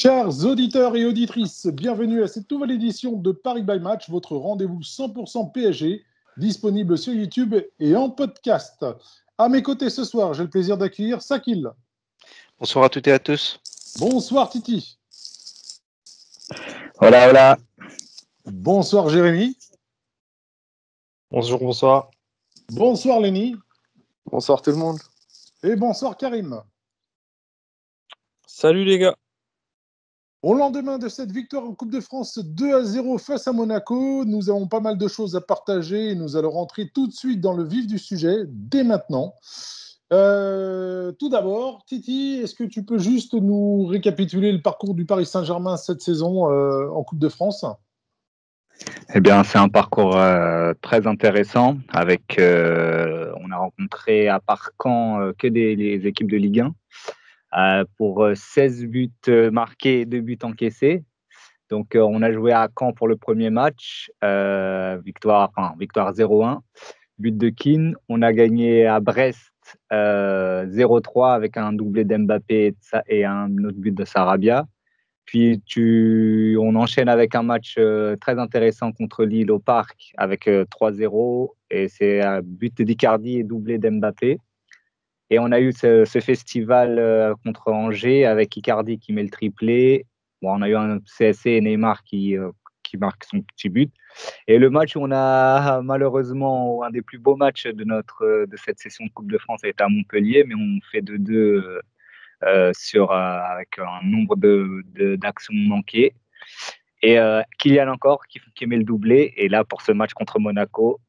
Chers auditeurs et auditrices, bienvenue à cette nouvelle édition de Paris by Match, votre rendez-vous 100% PSG, disponible sur YouTube et en podcast. À mes côtés ce soir, j'ai le plaisir d'accueillir Sakil. Bonsoir à toutes et à tous. Bonsoir Titi. Hola, hola. Bonsoir Jérémy. Bonjour, bonsoir. Bonsoir Lenny. Bonsoir tout le monde. Et bonsoir Karim. Salut les gars. Au lendemain de cette victoire en Coupe de France 2-0 face à Monaco, nous avons pas mal de choses à partager et nous allons rentrer tout de suite dans le vif du sujet dès maintenant. Tout d'abord, Titi, est-ce que tu peux juste nous récapituler le parcours du Paris Saint-Germain cette saison en Coupe de France ? Eh bien, c'est un parcours très intéressant. On a rencontré à part Caen que les équipes de Ligue 1 pour 16 buts marqués et 2 buts encaissés. Donc, on a joué à Caen pour le premier match, victoire 0-1, but de Keane. On a gagné à Brest 0-3 avec un doublé d'Mbappé et un autre but de Sarabia. Puis on enchaîne avec un match très intéressant contre Lille au Parc avec 3-0 et c'est un but d'Icardi et doublé d'Mbappé. Et on a eu ce festival contre Angers avec Icardi qui met le triplé. Bon, on a eu un CSC et Neymar qui marque son petit but. Et le match où on a malheureusement un des plus beaux matchs de cette session de Coupe de France a été à Montpellier, mais on fait 2-2 avec un nombre d'actions manquées. Et Kylian encore qui met le doublé. Et là, pour ce match contre Monaco,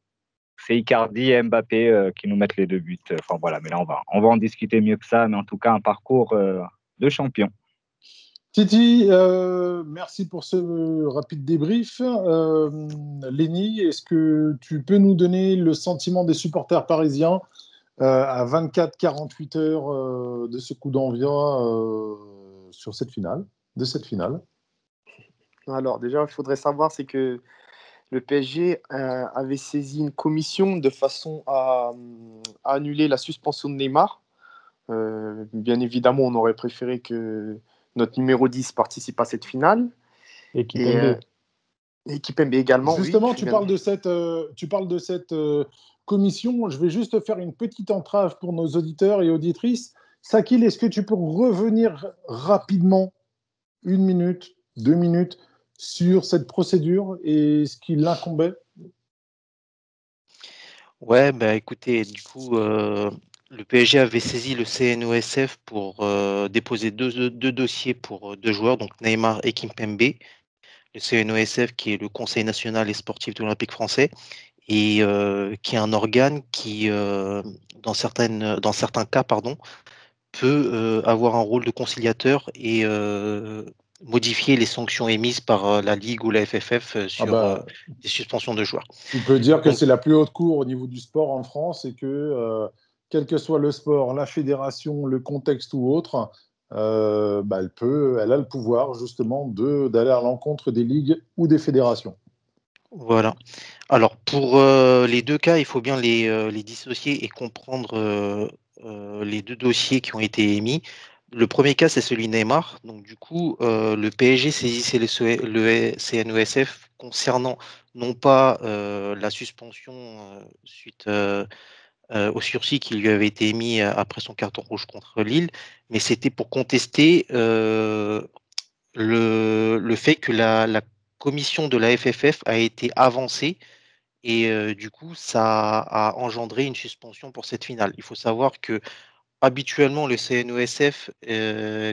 c'est Icardi et Mbappé qui nous mettent les 2 buts. Enfin voilà, mais là, on va en discuter mieux que ça. Mais en tout cas, un parcours de champion. Titi, merci pour ce rapide débrief. Lenny, est-ce que tu peux nous donner le sentiment des supporters parisiens à 24-48 heures de ce coup d'envoi de cette finale? Alors déjà, il faudrait savoir, c'est que le PSG avait saisi une commission de façon à annuler la suspension de Neymar. Bien évidemment, on aurait préféré que notre numéro 10 participe à cette finale. Et Kimpembe. Et Kimpembe également. Justement, oui, tu parles de cette commission. Je vais juste faire une petite entrave pour nos auditeurs et auditrices. Sakil, est-ce que tu peux revenir rapidement, 1 minute, 2 minutes, sur cette procédure et ce qui l'incombait ? Ouais, écoutez, du coup, le PSG avait saisi le CNOSF pour déposer deux dossiers pour 2 joueurs, donc Neymar et Kimpembe. Le CNOSF, qui est le Conseil national et sportif de l'Olympique français, et qui est un organe qui, dans certains cas, peut avoir un rôle de conciliateur et modifier les sanctions émises par la Ligue ou la FFF sur des suspensions de joueurs. Tu peux dire que c'est la plus haute cour au niveau du sport en France et que, quel que soit le sport, la fédération, le contexte ou autre, elle a le pouvoir justement d'aller à l'encontre des ligues ou des fédérations. Voilà. Alors, pour les 2 cas, il faut bien les dissocier et comprendre les 2 dossiers qui ont été émis. Le premier cas, c'est celui Neymar. Donc, du coup, le PSG saisissait le CNOSF concernant non pas la suspension suite au sursis qui lui avait été émis après son carton rouge contre Lille, mais c'était pour contester le fait que la commission de la FFF a été avancée et du coup, ça a engendré une suspension pour cette finale. Il faut savoir que habituellement, le CNOSF,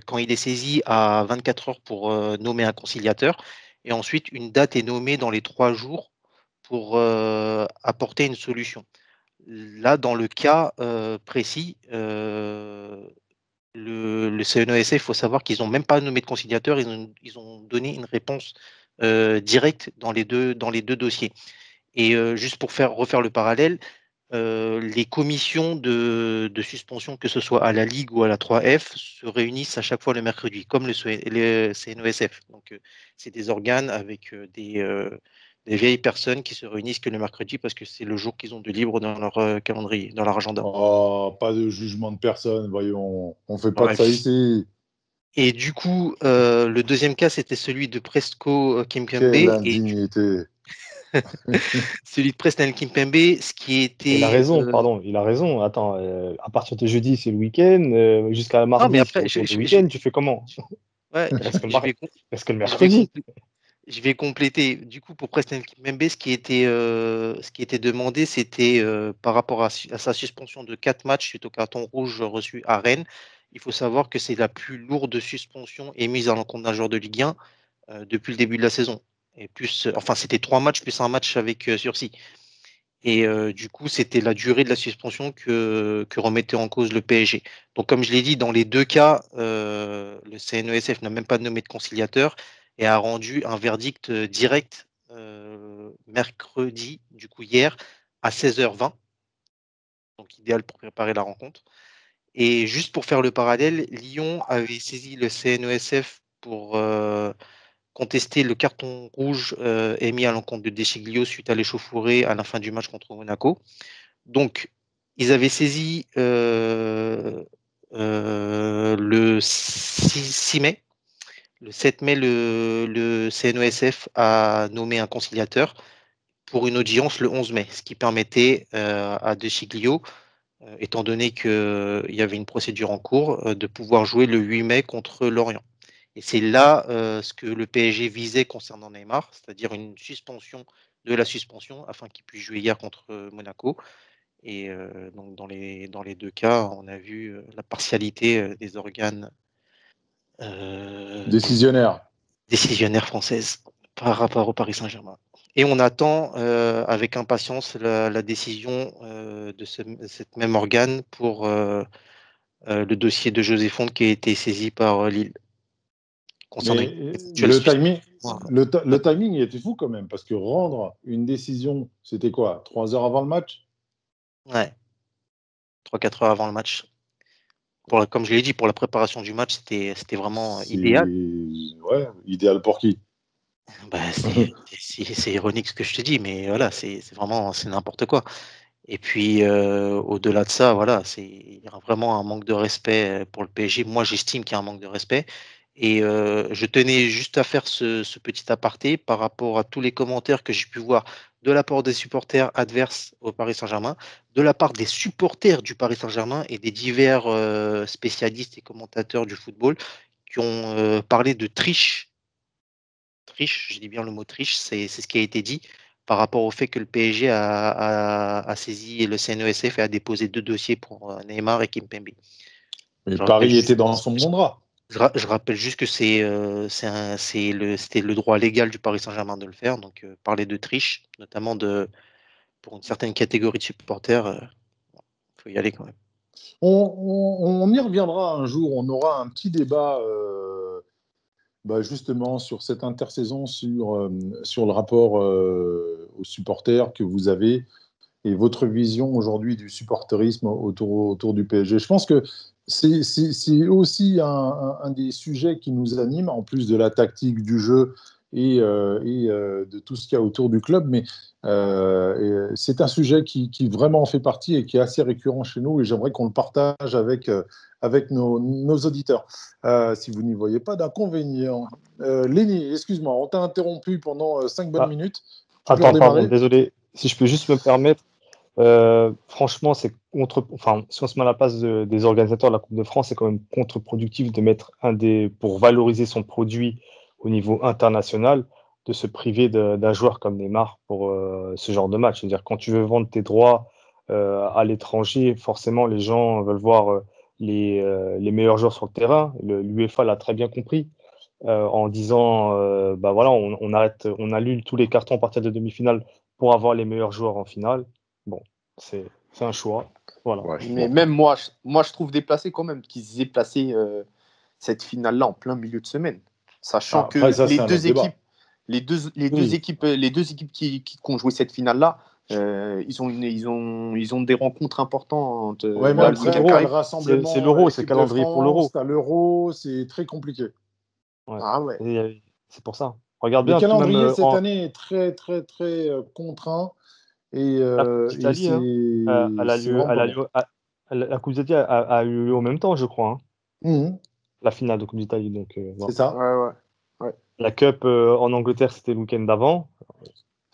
quand il est saisi, a 24 heures pour nommer un conciliateur et ensuite une date est nommée dans les 3 jours pour apporter une solution. Là, dans le cas précis, le CNOSF, il faut savoir qu'ils n'ont même pas nommé de conciliateur, ils ont donné une réponse directe dans les deux dossiers. Et juste pour refaire le parallèle, les commissions de suspension, que ce soit à la Ligue ou à la 3F, se réunissent à chaque fois le mercredi, comme le CNOSF. Donc, c'est des organes avec des vieilles personnes qui se réunissent que le mercredi parce que c'est le jour qu'ils ont de libre dans leur calendrier, dans leur agenda. Oh, pas de jugement de personne, voyons. On ne fait pas de Bref. ça ici. Et du coup, le deuxième cas, c'était celui de Presco Kimpembe. Quelle Et indignité. celui de Presnel Kimpembe, ce qui Il a était. raison, pardon, il a raison. Attends, à partir de jeudi, c'est le week-end. Jusqu'à Non, mais mardi, c'est après, autour du week-end. Tu fais comment? ouais, Il reste que le, je vais, reste que le je vais mercredi. Je vais compléter. Du coup, pour Presnel Kimpembe, ce qui était demandé, c'était par rapport à sa suspension de 4 matchs suite au carton rouge reçu à Rennes. Il faut savoir que c'est la plus lourde suspension émise à l'encontre d'un joueur de Ligue 1 depuis le début de la saison. Et plus, enfin, c'était 3 matchs plus un match avec sursis. Et du coup, c'était la durée de la suspension que remettait en cause le PSG. Donc, comme je l'ai dit, dans les deux cas, le CNESF n'a même pas nommé de conciliateur et a rendu un verdict direct mercredi, du coup hier, à 16h20, donc idéal pour préparer la rencontre. Et juste pour faire le parallèle, Lyon avait saisi le CNESF pour contester le carton rouge émis à l'encontre de Deschiglio suite à l'échauffourée à la fin du match contre Monaco. Donc, ils avaient saisi le 6 mai. Le 7 mai, le CNESF a nommé un conciliateur pour une audience le 11 mai, ce qui permettait à De Sciglio, étant donné qu'il y avait une procédure en cours, de pouvoir jouer le 8 mai contre Lorient. Et c'est là ce que le PSG visait concernant Neymar, c'est-à-dire une suspension de la suspension afin qu'il puisse jouer hier contre Monaco. Et donc dans les deux cas, on a vu la partialité des organes Décisionnaire. décisionnaires françaises par rapport au Paris Saint-Germain. Et on attend avec impatience la décision de cette même organe pour le dossier de José Fonte qui a été saisi par Lille concernant une Mais éventuelle suspension. le timing était fou quand même, parce que rendre une décision, c'était quoi? 3 heures avant le match? Ouais, 3-4 heures avant le match. Comme je l'ai dit, pour la préparation du match, c'était vraiment idéal. Ouais, idéal pour qui? Bah, c'est ironique ce que je te dis, mais voilà, c'est vraiment c'est n'importe quoi. Et puis au-delà de ça, voilà, il y a vraiment un manque de respect pour le PSG. Moi, j'estime qu'il y a un manque de respect. Et je tenais juste à faire ce petit aparté par rapport à tous les commentaires que j'ai pu voir de la part des supporters adverses au Paris Saint-Germain, de la part des supporters du Paris Saint-Germain et des divers spécialistes et commentateurs du football qui ont parlé de triche, je dis bien le mot triche, c'est ce qui a été dit par rapport au fait que le PSG a saisi le CNESF et a déposé 2 dossiers pour Neymar et Kimpembe. Mais Je rappelle Paris juste, était dans son bon drap. je rappelle juste que c'était le droit légal du Paris Saint-Germain de le faire. Donc, parler de triche, notamment pour une certaine catégorie de supporters, faut y aller quand même. On y reviendra un jour, on aura un petit débat justement sur cette intersaison, sur le rapport aux supporters que vous avez et votre vision aujourd'hui du supporterisme autour du PSG. Je pense que c'est aussi un des sujets qui nous anime, en plus de la tactique du jeu et de tout ce qu'il y a autour du club. Mais c'est un sujet qui vraiment fait partie et qui est assez récurrent chez nous. Et j'aimerais qu'on le partage avec nos auditeurs, si vous n'y voyez pas d'inconvénient. Lenny, excuse-moi, on t'a interrompu pendant 5 bonnes Ah, minutes. Tu peux attends, pardon, redémarrer? désolé. Si je peux juste me permettre, franchement, enfin, si on se met à la place des organisateurs de la Coupe de France, c'est quand même contre-productif de mettre pour valoriser son produit au niveau international, de se priver d'un joueur comme Neymar pour ce genre de match. C'est-à-dire, quand tu veux vendre tes droits à l'étranger, forcément, les gens veulent voir les meilleurs joueurs sur le terrain. L'UEFA l'a très bien compris en disant, bah voilà, on annule tous les cartons à partir de demi-finale pour avoir les meilleurs joueurs en finale. Bon, c'est un choix. Voilà. Ouais, Mais bon. même moi, je trouve déplacé quand même qu'ils aient placé cette finale-là en plein milieu de semaine. Sachant Après, que ça, c'est un autre débat. les deux Oui, équipes qui ont joué cette finale-là, ils ont des rencontres importantes Ouais, mais là, le c'est après, week-end qui tu as le l'euro. arrive. C'est rassemblement l'euro, c'est le équipe de calendrier pour France, l'euro. tu as l'Euro, c'est très compliqué. Ouais. Ah ouais. C'est pour ça. Regarde Le bien, tout même calendrier cette année est très, très, très contraint la Coupe et d'Italie, hein, c'est vraiment pas bon. la Coupe d'Italie a eu lieu en même temps, je crois. Hein. Mhm. la finale de Coupe d'Italie. Donc, non. C'est ça. Ouais. La Cup en Angleterre, c'était le week-end d'avant.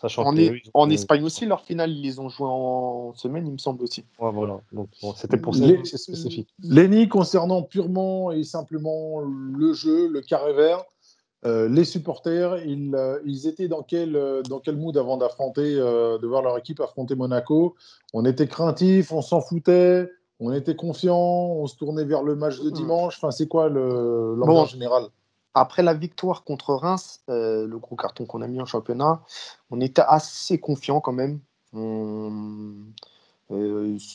Sachant En Espagne aussi, leur finale, ils les ont joué en semaine, il me semble aussi. Ouais, voilà. Donc, bon, c'était pour ça que c'est spécifique. Lenny, concernant purement et simplement le jeu, le carré vert, les supporters, ils étaient dans quel mood avant d'affronter, de voir leur équipe affronter Monaco? On était craintifs, on s'en foutait, on était confiants, on se tournait vers le match de dimanche. Enfin, c'est quoi l'ambiance générale? Après la victoire contre Reims, le gros carton qu'on a mis en championnat, on était assez confiants quand même.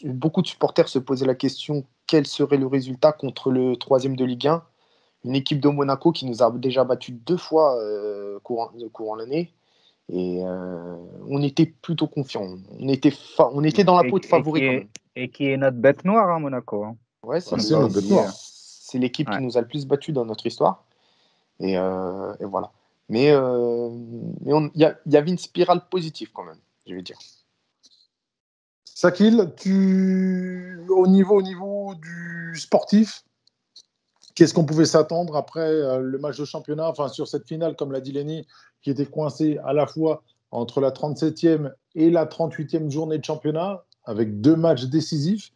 Beaucoup de supporters se posaient la question quel serait le résultat contre le 3e de Ligue 1, une équipe de Monaco qui nous a déjà battu 2 fois courant l'année. Et on était plutôt confiants. On était dans la peau de favori quand même. Et qui est notre bête noire, hein, Monaco. Hein. Ouais, C'est notre bête noire. C'est l'équipe qui nous a le plus battu dans notre histoire. Et voilà. Mais il y avait une spirale positive quand même, je vais dire. Sakil, au niveau du sportif, qu'est-ce qu'on pouvait s'attendre après le match de championnat, enfin sur cette finale, comme l'a dit Lenny, qui était coincée à la fois entre la 37e et la 38e journée de championnat, avec 2 matchs décisifs,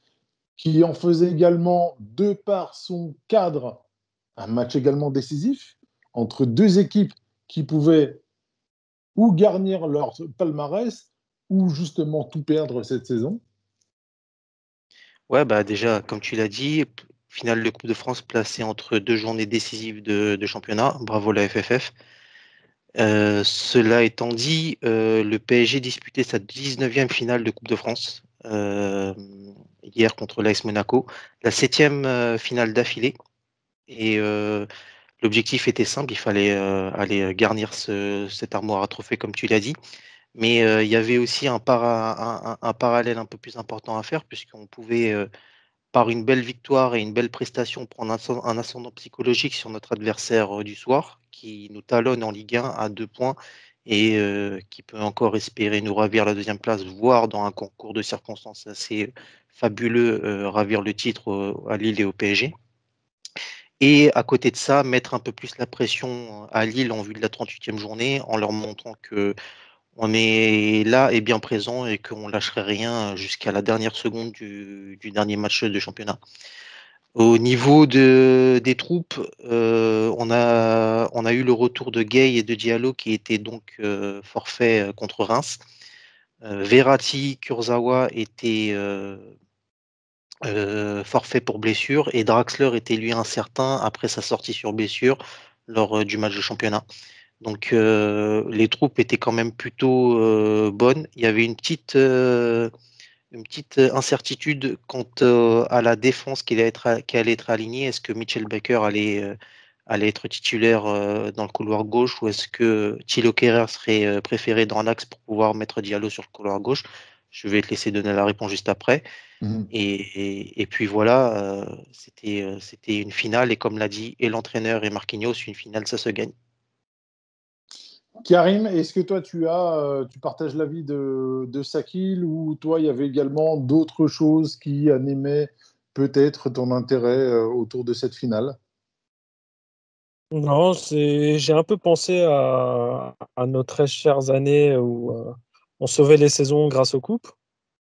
qui en faisait également, de par son cadre, un match également décisif, entre 2 équipes qui pouvaient ou garnir leur palmarès, ou justement tout perdre cette saison. Ouais, bah déjà, comme tu l'as dit, finale de Coupe de France placée entre 2 journées décisives de championnat. Bravo la FFF. Cela étant dit, le PSG disputait sa 19e finale de Coupe de France hier contre l'AS Monaco, la 7e finale d'affilée. Et l'objectif était simple, il fallait aller garnir cette armoire à trophées, comme tu l'as dit. Mais il y avait aussi un parallèle un peu plus important à faire, puisqu'on pouvait, par une belle victoire et une belle prestation, prendre un ascendant psychologique sur notre adversaire du soir, qui nous talonne en Ligue 1 à 2 points et qui peut encore espérer nous ravir la 2e place, voire dans un concours de circonstances assez fabuleux, ravir le titre à Lille et au PSG. Et à côté de ça, mettre un peu plus la pression à Lille en vue de la 38e journée, en leur montrant que on est là et bien présent et qu'on ne lâcherait rien jusqu'à la dernière seconde du dernier match de championnat. Au niveau des troupes, on a eu le retour de Gueye et de Diallo qui étaient donc forfaits contre Reims. Verratti, Kurzawa étaient forfait pour blessure et Draxler était lui incertain après sa sortie sur blessure lors du match de championnat. Donc les troupes étaient quand même plutôt bonnes. Il y avait une petite incertitude quant à la défense qui allait être alignée. Est-ce que Mitchell Baker allait être titulaire dans le couloir gauche ou est-ce que Thilo Kehrer serait préféré dans l'axe pour pouvoir mettre Diallo sur le couloir gauche? Je vais te laisser donner la réponse juste après. Et puis voilà, c'était une finale et comme l'a dit et l'entraîneur et Marquinhos, une finale ça se gagne. Karim, est-ce que toi tu partages l'avis de Sakil ou toi il y avait également d'autres choses qui animaient peut-être ton intérêt autour de cette finale? Non, j'ai un peu pensé à nos très chères années où on sauvait les saisons grâce aux coupes.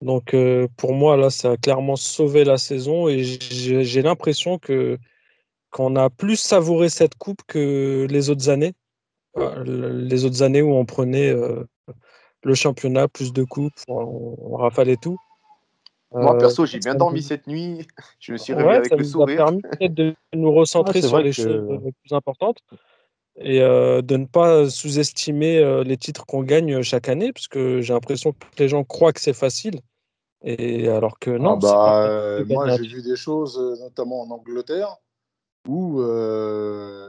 Donc pour moi, là, ça a clairement sauvé la saison et j'ai l'impression qu'on a plus savouré cette coupe que les autres années. Les autres années où on prenait le championnat, plus de coupes, on rafalait tout. Moi, perso, j'ai bien Ça dormi nous- cette nuit. Je me suis réveillé Ouais, avec ça le nous a sourire. permis peut-être de nous recentrer c'est sur vrai les que choses les plus importantes et de ne pas sous-estimer les titres qu'on gagne chaque année, parce que j'ai l'impression que les gens croient que c'est facile, et alors que Ah non, c'est pas bah, facile de moi gagner un j'ai titre. vu des choses, notamment en Angleterre, où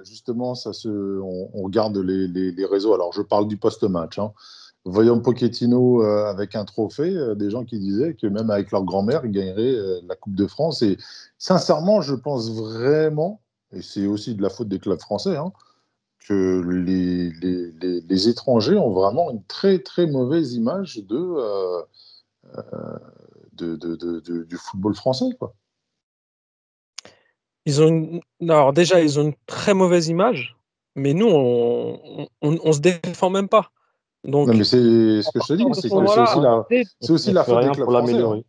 justement on regarde les réseaux. Alors je parle du post-match, hein. Voyons Pochettino avec un trophée, des gens qui disaient que même avec leur grand-mère, ils gagneraient la Coupe de France. Et sincèrement, je pense vraiment, et c'est aussi de la faute des clubs français, hein, que les étrangers ont vraiment une très très mauvaise image du football français, quoi. Alors déjà, ils ont une très mauvaise image, mais nous, on se défend même pas. Non, Donc, mais c'est ce à que je te partir dis, de c'est ce que moment-là, c'est aussi On la fait faute des rien clubs pour français. l'améliorer.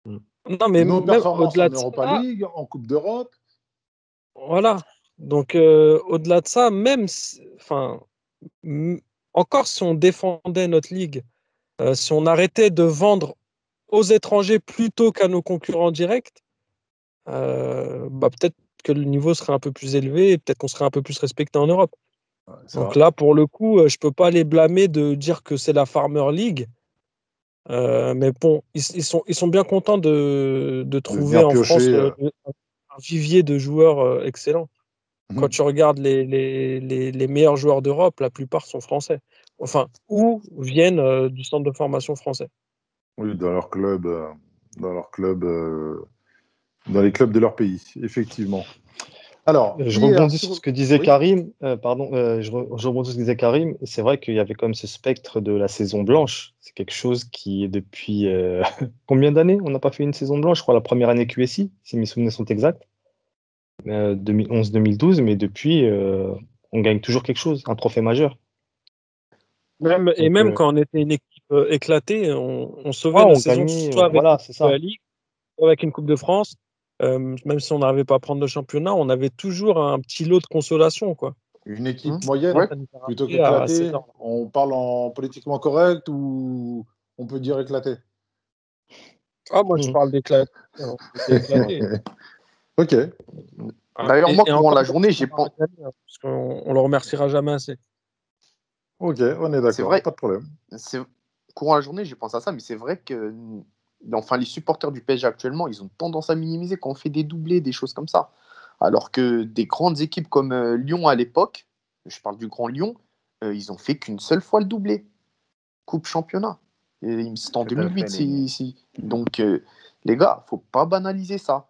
non, mais Nos même performances en au-delà de Europa ça, League, en Coupe d'Europe. voilà. Donc, au-delà de ça, enfin, m- encore si on défendait notre ligue, si on arrêtait de vendre aux étrangers plutôt qu'à nos concurrents directs, peut-être que le niveau serait un peu plus élevé et peut-être qu'on serait un peu plus respecté en Europe. C'est Donc vrai. là, pour le coup, je peux pas les blâmer de dire que c'est la Farmer League. Mais bon, ils sont bien contents de De trouver venir en France piocher. un vivier de joueurs excellents. Quand Mhm. tu regardes les meilleurs joueurs d'Europe, la plupart sont français. Enfin, ou viennent du centre de formation français. Oui, dans leur club, dans les clubs de leur pays, effectivement. Alors, Je hier, rebondis sur ce que disait oui, Karim. Je rebondis sur ce que disait Karim. C'est vrai qu'il y avait quand même ce spectre de la saison blanche. C'est quelque chose qui est depuis combien d'années? On n'a pas fait une saison blanche, je crois, la première année QSI, si mes souvenirs sont exacts. 2011-2012, mais depuis, on gagne toujours quelque chose, un trophée majeur. Et Donc, même quand on était une équipe éclatée, on ouais, sauvait la on saison gagnait, soit avec voilà, c'est ça. la Ligue, soit avec une Coupe de France. Même si on n'arrivait pas à prendre le championnat, on avait toujours un petit lot de consolation, quoi. une équipe Ouais. moyenne, Ça nous a plutôt ramené à cet qu'éclatée, ordre. on parle en politiquement correct ou on peut dire éclaté? Ah, moi, je Mhm. parle d'éclaté. On était éclaté. Ok. D'ailleurs, moi, Et courant encore la journée, merci j'ai d'avoir pensé. gagné, parce qu'on le remerciera jamais assez. Ok, on est C'est d'accord, vrai, pas de problème. c'est courant la journée, j'ai pensé à ça, mais c'est vrai que enfin, les supporters du PSG actuellement, ils ont tendance à minimiser quand on fait des doublés, des choses comme ça. Alors que des grandes équipes comme Lyon à l'époque, je parle du Grand Lyon, ils ont fait qu'une seule fois le doublé, Coupe Championnat. C'était en Tout à 2008 fait, les... ici. Donc, les gars, faut pas banaliser ça.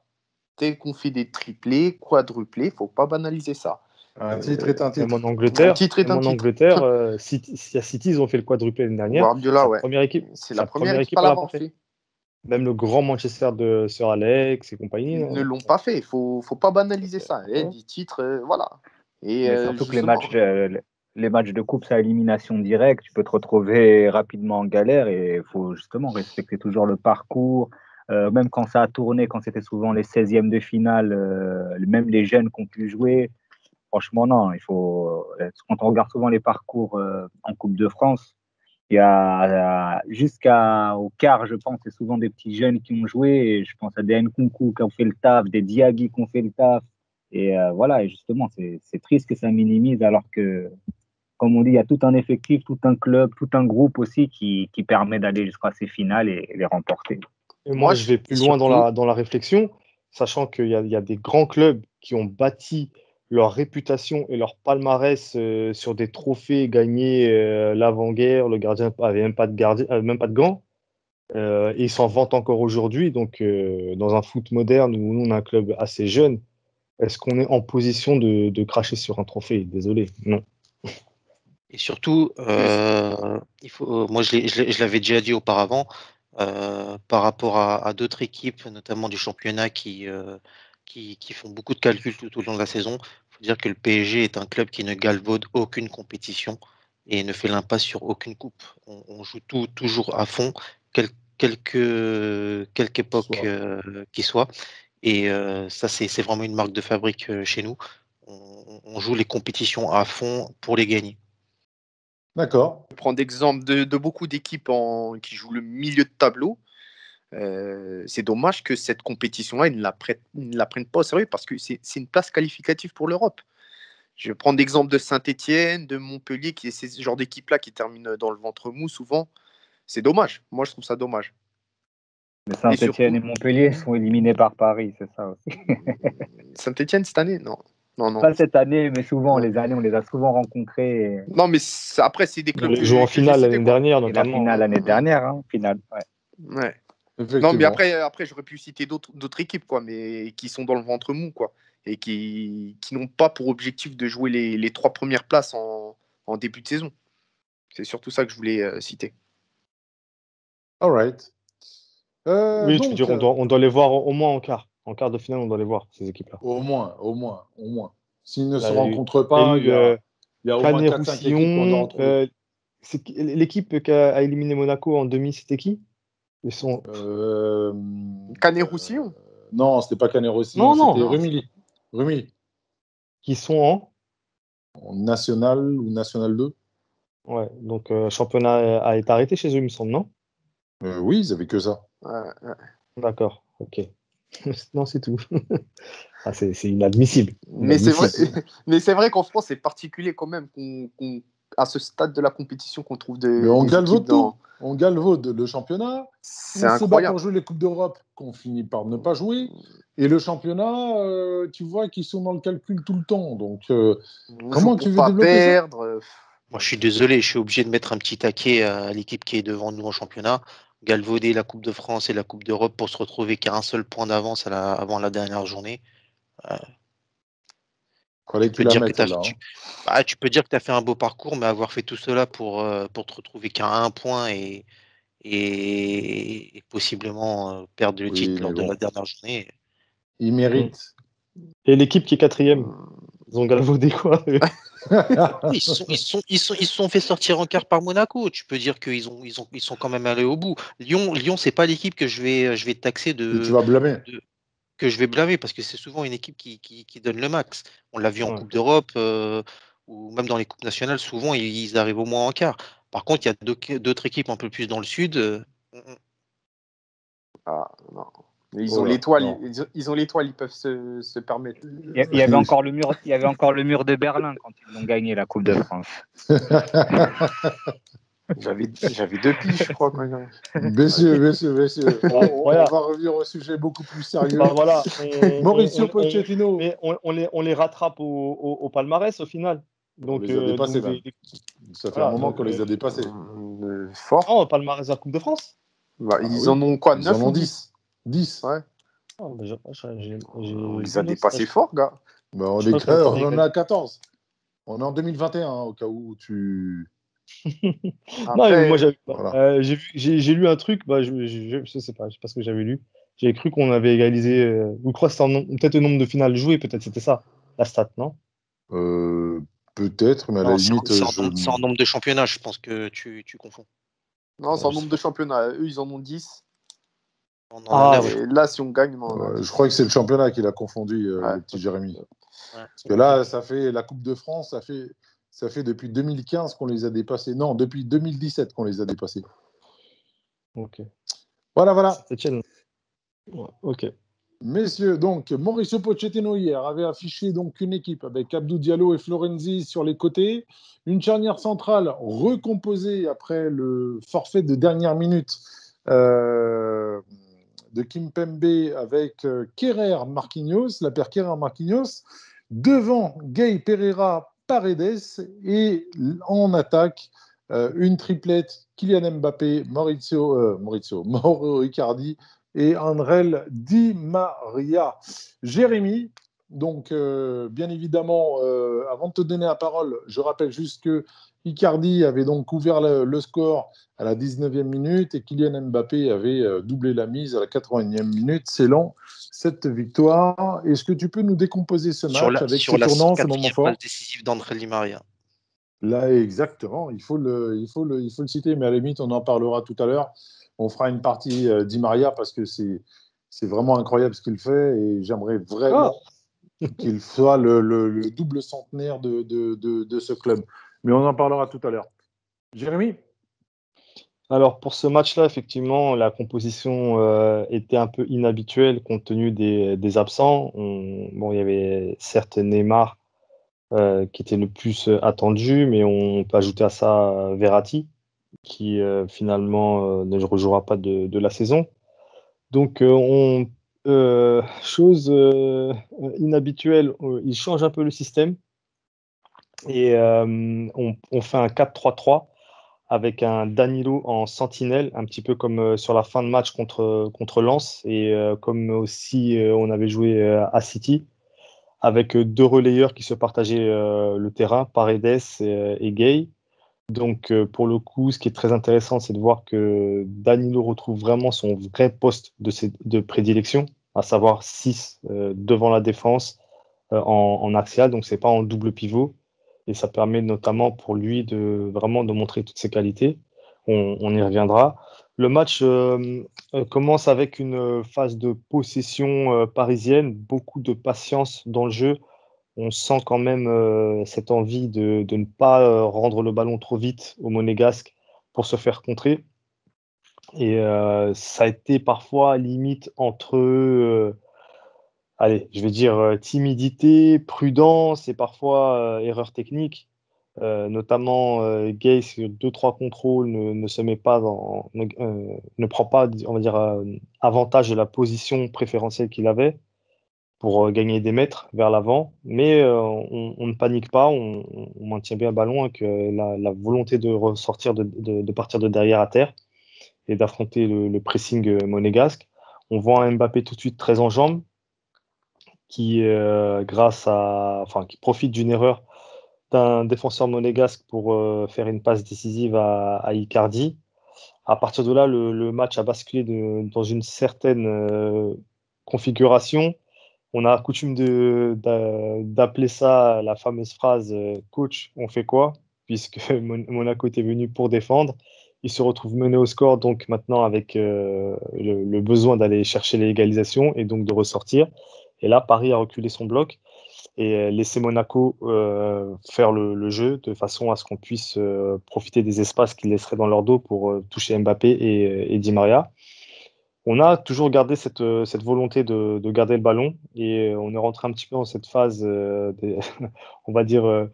Dès qu'on fait des triplés, quadruplés, faut pas banaliser ça. Un titre est un Même titre. en Un Angleterre, titre est un titre. City, ils ont fait le quadruplé l'année dernière. Guardiola, ouais. C'est C'est la la première première équipe équipe à à l'avoir l'avoir fait. fait. Même le grand Manchester de Sir Alex et compagnie. Ils ne l'ont pas fait. Faut pas banaliser ça. Ouais. 10 titres, voilà. Et Mais surtout que justement, les matchs de coupe, c'est à élimination directe. Tu peux te retrouver rapidement en galère et il faut justement respecter toujours le parcours. Même quand ça a tourné, quand c'était souvent les 16e de finale, même les jeunes qui ont pu jouer, franchement, non. Quand on regarde souvent les parcours en Coupe de France, il y a jusqu'au quart, je pense, c'est souvent des petits jeunes qui ont joué. Et je pense à des Nkunku qui ont fait le taf, des Diaghi qui ont fait le taf. Et voilà, et justement, c'est triste que ça minimise alors que, comme on dit, il y a tout un effectif, tout un club, tout un groupe aussi qui permet d'aller jusqu'à ces finales et les remporter. Et moi, moi, je vais et plus loin surtout, dans la réflexion, sachant il y a des grands clubs qui ont bâti leur réputation et leur palmarès sur des trophées gagnés l'avant-guerre, le gardien avait même pas de gardien, même pas de gants, et ils s'en vantent encore aujourd'hui. Donc, dans un foot moderne où nous, on a un club assez jeune, est-ce qu'on est en position de cracher sur un trophée? Désolé, non. Et surtout, moi je l'avais déjà dit auparavant, par rapport à d'autres équipes, notamment du championnat, qui font beaucoup de calculs tout au long de la saison. Il faut dire que le PSG est un club qui ne galvaude aucune compétition et ne fait l'impasse sur aucune coupe. On joue toujours à fond, quelque époque Soit. qui soit. Et ça, c'est vraiment une marque de fabrique chez nous. On joue les compétitions à fond pour les gagner. D'accord. je prends d'exemple de beaucoup d'équipes qui jouent le milieu de tableau. C'est dommage que cette compétition-là, ils ne la prennent pas au sérieux parce que c'est une place qualificative pour l'Europe. Je vais prendre l'exemple de Saint-Etienne, de Montpellier, qui est ce genre d'équipe-là qui termine dans le ventre mou souvent. C'est dommage. Moi, je trouve ça dommage. Mais Et Saint-Etienne surtout, et Montpellier sont éliminés par Paris, c'est ça aussi. Saint-Etienne cette année, non. Non, non. Pas cette année, mais souvent, Non, les années, on les a souvent rencontrés. non mais après, c'est des clubs Les joueurs en que j'ai finale cités, l'année quoi. dernière, Et la notamment. finale Hein. l'année dernière, hein, finale. Ouais. Ouais. Non, mais Effectivement. après j'aurais pu citer d'autres équipes, quoi, mais qui sont dans le ventre mou, quoi, et qui n'ont pas pour objectif de jouer les 3 premières places en début de saison. C'est surtout ça que je voulais citer. All right. Oui, tu veux Donc, dire, on doit les voir au moins en quart. En quart de finale, on doit les voir, ces équipes-là. Au moins. S'ils ne se Là, il y a eu- rencontrent pas, il y a au moins Canet 4-5 équipes qu'on doit retrouver. l'équipe qui a éliminé Monaco en demi, c'était qui? Ils sont... Canet-Roussillon. Non, c'était pas Canet-Roussillon, c'était Non. Rumilly. Qui sont En National ou National 2. Ouais, donc championnat a été arrêté chez eux, il me semble, non? Oui, ils avaient que ça. D'accord, ok. Non, c'est tout. C'est inadmissible. Mais c'est vrai qu'en France, c'est particulier quand même à ce stade de la compétition qu'on trouve Mais on des galvaude équipes dans... tout. On galvaude le championnat. C'est On se bat incroyable. pour jouer les Coupes d'Europe qu'on finit par ne pas jouer. Et le championnat, tu vois qu'ils sont dans le calcul tout le temps. Donc, comment tu veux pas développer perdre. Moi, je suis désolé, je suis obligé de mettre un petit taquet à l'équipe qui est devant nous en championnat. Galvauder la Coupe de France et la Coupe d'Europe pour se retrouver qu'à un seul point d'avance avant la dernière journée. Fallait que tu la mettes, là. Tu peux dire que tu as fait un beau parcours, mais avoir fait tout cela pour te retrouver qu'à un point et possiblement perdre le titre lors de la dernière journée. Ils méritent. Et l'équipe qui est quatrième, ils ont galvaudé quoi? Ils se sont fait sortir en quart par Monaco. Tu peux dire qu'ils sont quand même allés au bout. Lyon, c'est pas l'équipe que je vais taxer que tu vas blâmer. Que je vais blâmer parce que c'est souvent une équipe qui donne le max. On l'a vu en Coupe d'Europe ou même dans les Coupes nationales, souvent ils arrivent au moins en quart. Par contre, il y a d'autres équipes un peu plus dans le sud. Ah, non. Ils ont l'étoile, ils peuvent se permettre. Il y avait encore le mur de Berlin quand ils ont gagné la Coupe de France. J'avais 2 piges, je crois. Messieurs. On va revenir au sujet beaucoup plus sérieux. Voilà, Mauricio Pochettino. On les rattrape au palmarès au final. Donc, on les a dépassés, ça fait un moment qu'on les a dépassés. Fort. Oh, palmarès de la Coupe de France. Ils en ont quoi, 9 ou 10 10. Ouais. On les a dépassés fort, gars. On en a 14. On est en 2021, au cas où tu... Après, non, moi j'ai lu un truc, je sais pas ce que j'avais lu. J'ai cru qu'on avait égalisé, ou je crois que c'était peut-être le nombre de finales jouées, peut-être c'était ça, la stat, non? Peut-être, mais à la limite... C'est en nombre de championnats, je pense que tu confonds. Non, c'est en nombre de championnats. Eux, ils en ont 10. Et là, si on gagne... je crois que c'est le championnat qui l'a confondu, le petit Jérémy. Parce que là, ça fait la Coupe de France, ça fait depuis 2015 qu'on les a dépassés. Non, depuis 2017 qu'on les a dépassés. Ok. Voilà. Ok. Messieurs, donc, Mauricio Pochettino hier avait affiché donc une équipe avec Abdou Diallo et Florenzi sur les côtés. Une charnière centrale recomposée après le forfait de dernière minute de Kimpembe avec Kerrer Marquinhos, la paire Kerrer Marquinhos, devant Gay Pereira Paredes et en attaque une triplette Kylian Mbappé, Mauro Icardi et André Di Maria. Jérémy, donc bien évidemment, avant de te donner la parole, je rappelle juste que Icardi avait donc ouvert le score à la 19e minute et Kylian Mbappé avait doublé la mise à la 80e minute, scellant cette victoire. Est-ce que tu peux nous décomposer ce match avec ce tournant, ce moment fort décisive d'André Di Maria. Là, exactement, il faut le citer, mais à la limite, on en parlera tout à l'heure. On fera une partie Di Maria parce que c'est vraiment incroyable ce qu'il fait et j'aimerais vraiment qu'il soit le double centenaire de ce club. Mais on en parlera tout à l'heure. Jérémy ? Alors, pour ce match-là, effectivement, la composition était un peu inhabituelle compte tenu des absents. Il y avait certes Neymar qui était le plus attendu, mais on peut ajouter à ça Verratti, qui finalement ne rejouera pas de la saison. Donc, chose inhabituelle, il change un peu le système et on fait un 4-3-3 avec un Danilo en sentinelle, un petit peu comme sur la fin de match contre Lens et comme aussi on avait joué à City, avec 2 relayeurs qui se partageaient le terrain, Paredes et Gay. Donc, pour le coup, ce qui est très intéressant, c'est de voir que Danilo retrouve vraiment son vrai poste de prédilection, à savoir 6 devant la défense en axial, donc c'est pas en double pivot. Et ça permet notamment pour lui vraiment de montrer toutes ses qualités. On y reviendra. Le match commence avec une phase de possession parisienne, beaucoup de patience dans le jeu. On sent quand même cette envie de ne pas rendre le ballon trop vite aux Monégasques pour se faire contrer. Et ça a été parfois limite entre, allez, je vais dire timidité, prudence et parfois erreur technique. Notamment, Gay, sur 2-3 contrôles, ne se met pas ne prend pas, on va dire, avantage de la position préférentielle qu'il avait pour gagner des mètres vers l'avant. Mais on ne panique pas, on maintient bien le ballon avec la volonté de ressortir, de partir de derrière à terre et d'affronter le pressing monégasque. On voit un Mbappé tout de suite très en jambes qui, qui profite d'une erreur d'un défenseur monégasque pour faire une passe décisive à Icardi. À partir de là, le match a basculé dans une certaine configuration. On a coutume d'appeler ça la fameuse phrase coach, on fait quoi? Puisque Monaco était venu pour défendre. Il se retrouve mené au score, donc maintenant avec le besoin d'aller chercher l'égalisation et donc de ressortir. Et là, Paris a reculé son bloc et laisser Monaco faire le jeu de façon à ce qu'on puisse profiter des espaces qu'ils laisseraient dans leur dos pour toucher Mbappé et Di Maria. On a toujours gardé cette volonté de garder le ballon et on est rentré un petit peu dans cette phase, on va dire,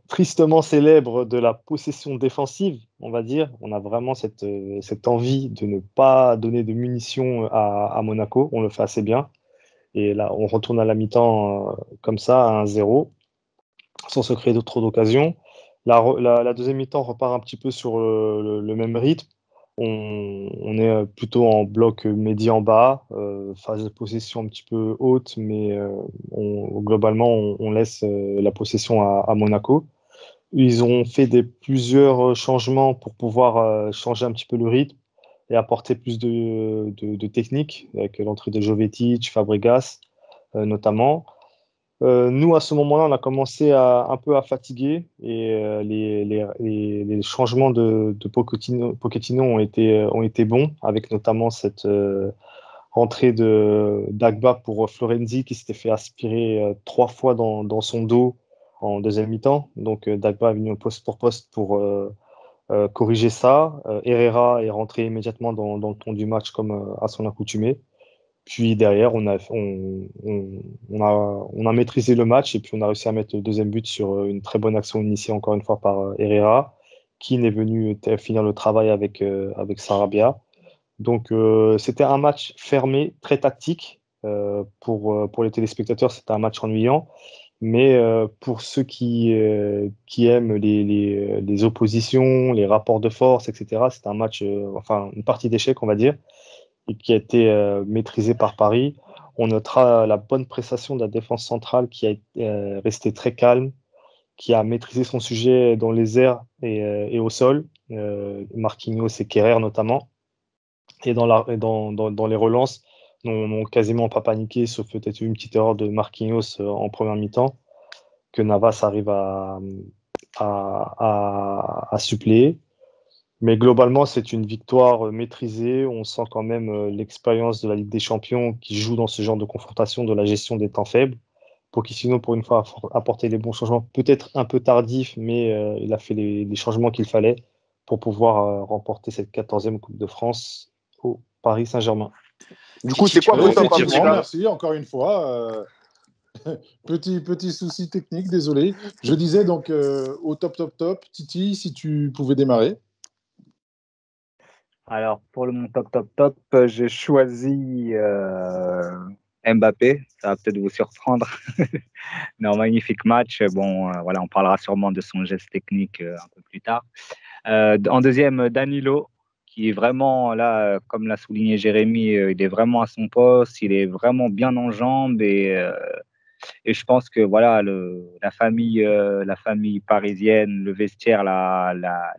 tristement célèbre de la possession défensive, on va dire. On a vraiment cette envie de ne pas donner de munitions à Monaco. On le fait assez bien. Et là, on retourne à la mi-temps comme ça, à 1-0, sans se créer trop d'occasions. La deuxième mi-temps repart un petit peu sur le même rythme. On est plutôt en bloc médian bas, phase de possession un petit peu haute, mais globalement, on laisse la possession à Monaco. Ils ont fait plusieurs changements pour pouvoir changer un petit peu le rythme et apporter plus de technique, avec l'entrée de Jovetic, Fabregas notamment. Nous, à ce moment-là, on a commencé un peu à fatiguer et les changements de Pochettino ont été bons, avec notamment cette rentrée d'Agba pour Florenzi qui s'était fait aspirer 3 fois dans son dos en deuxième mi-temps. Donc, Dagba est venu au poste pour poste pour corriger ça. Herrera est rentré immédiatement dans le ton du match comme à son accoutumée. Puis derrière, on a maîtrisé le match et puis on a réussi à mettre le deuxième but sur une très bonne action initiée encore une fois par Herrera, qui est venu finir le travail avec Sarabia. Donc c'était un match fermé, très tactique. Pour les téléspectateurs, c'était un match ennuyant. Mais pour ceux qui aiment les oppositions, les rapports de force, etc., c'est un match, enfin une partie d'échecs, on va dire, et qui a été maîtrisé par Paris. On notera la bonne prestation de la défense centrale qui a resté très calme, qui a maîtrisé son sujet dans les airs et au sol, Marquinhos et Kerrer notamment. Et dans les relances, n'ont quasiment pas paniqué, sauf peut-être une petite erreur de Marquinhos en première mi-temps, que Navas arrive à suppléer. Mais globalement, c'est une victoire maîtrisée. On sent quand même l'expérience de la Ligue des Champions qui joue dans ce genre de confrontation, de la gestion des temps faibles. Pochettino, pour une fois, a apporté les bons changements, peut-être un peu tardifs, mais il a fait les changements qu'il fallait pour pouvoir remporter cette 14e Coupe de France au Paris Saint-Germain. Du coup, c'est quoi Oui, vos top effectivement, merci encore une fois. Petit souci technique, désolé. Je disais donc au top, Titi, si tu pouvais démarrer. Alors, pour mon top, j'ai choisi Mbappé. Ça va peut-être vous surprendre. Non, magnifique match. Bon, voilà, on parlera sûrement de son geste technique un peu plus tard. En deuxième, Danilo, qui est vraiment là, comme l'a souligné Jérémy, il est vraiment à son poste, il est vraiment bien en jambes et je pense que voilà, la famille parisienne, le vestiaire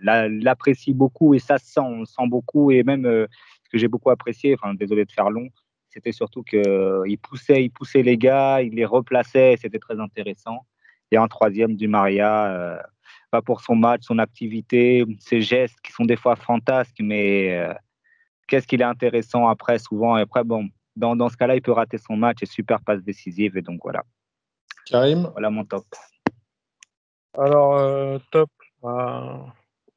l'apprécie beaucoup et ça se sent, on le sent beaucoup et même ce que j'ai beaucoup apprécié, enfin désolé de faire long, c'était surtout qu'il poussait les gars, il les replaçait, c'était très intéressant. Et en troisième, Di Maria, pas pour son match, son activité, ses gestes qui sont des fois fantasques, mais qu'est-ce qu'il est intéressant après, souvent. Et après, bon, dans ce cas-là, il peut rater son match et super passe décisive. Et donc voilà. Karim? Voilà mon top. Alors, top,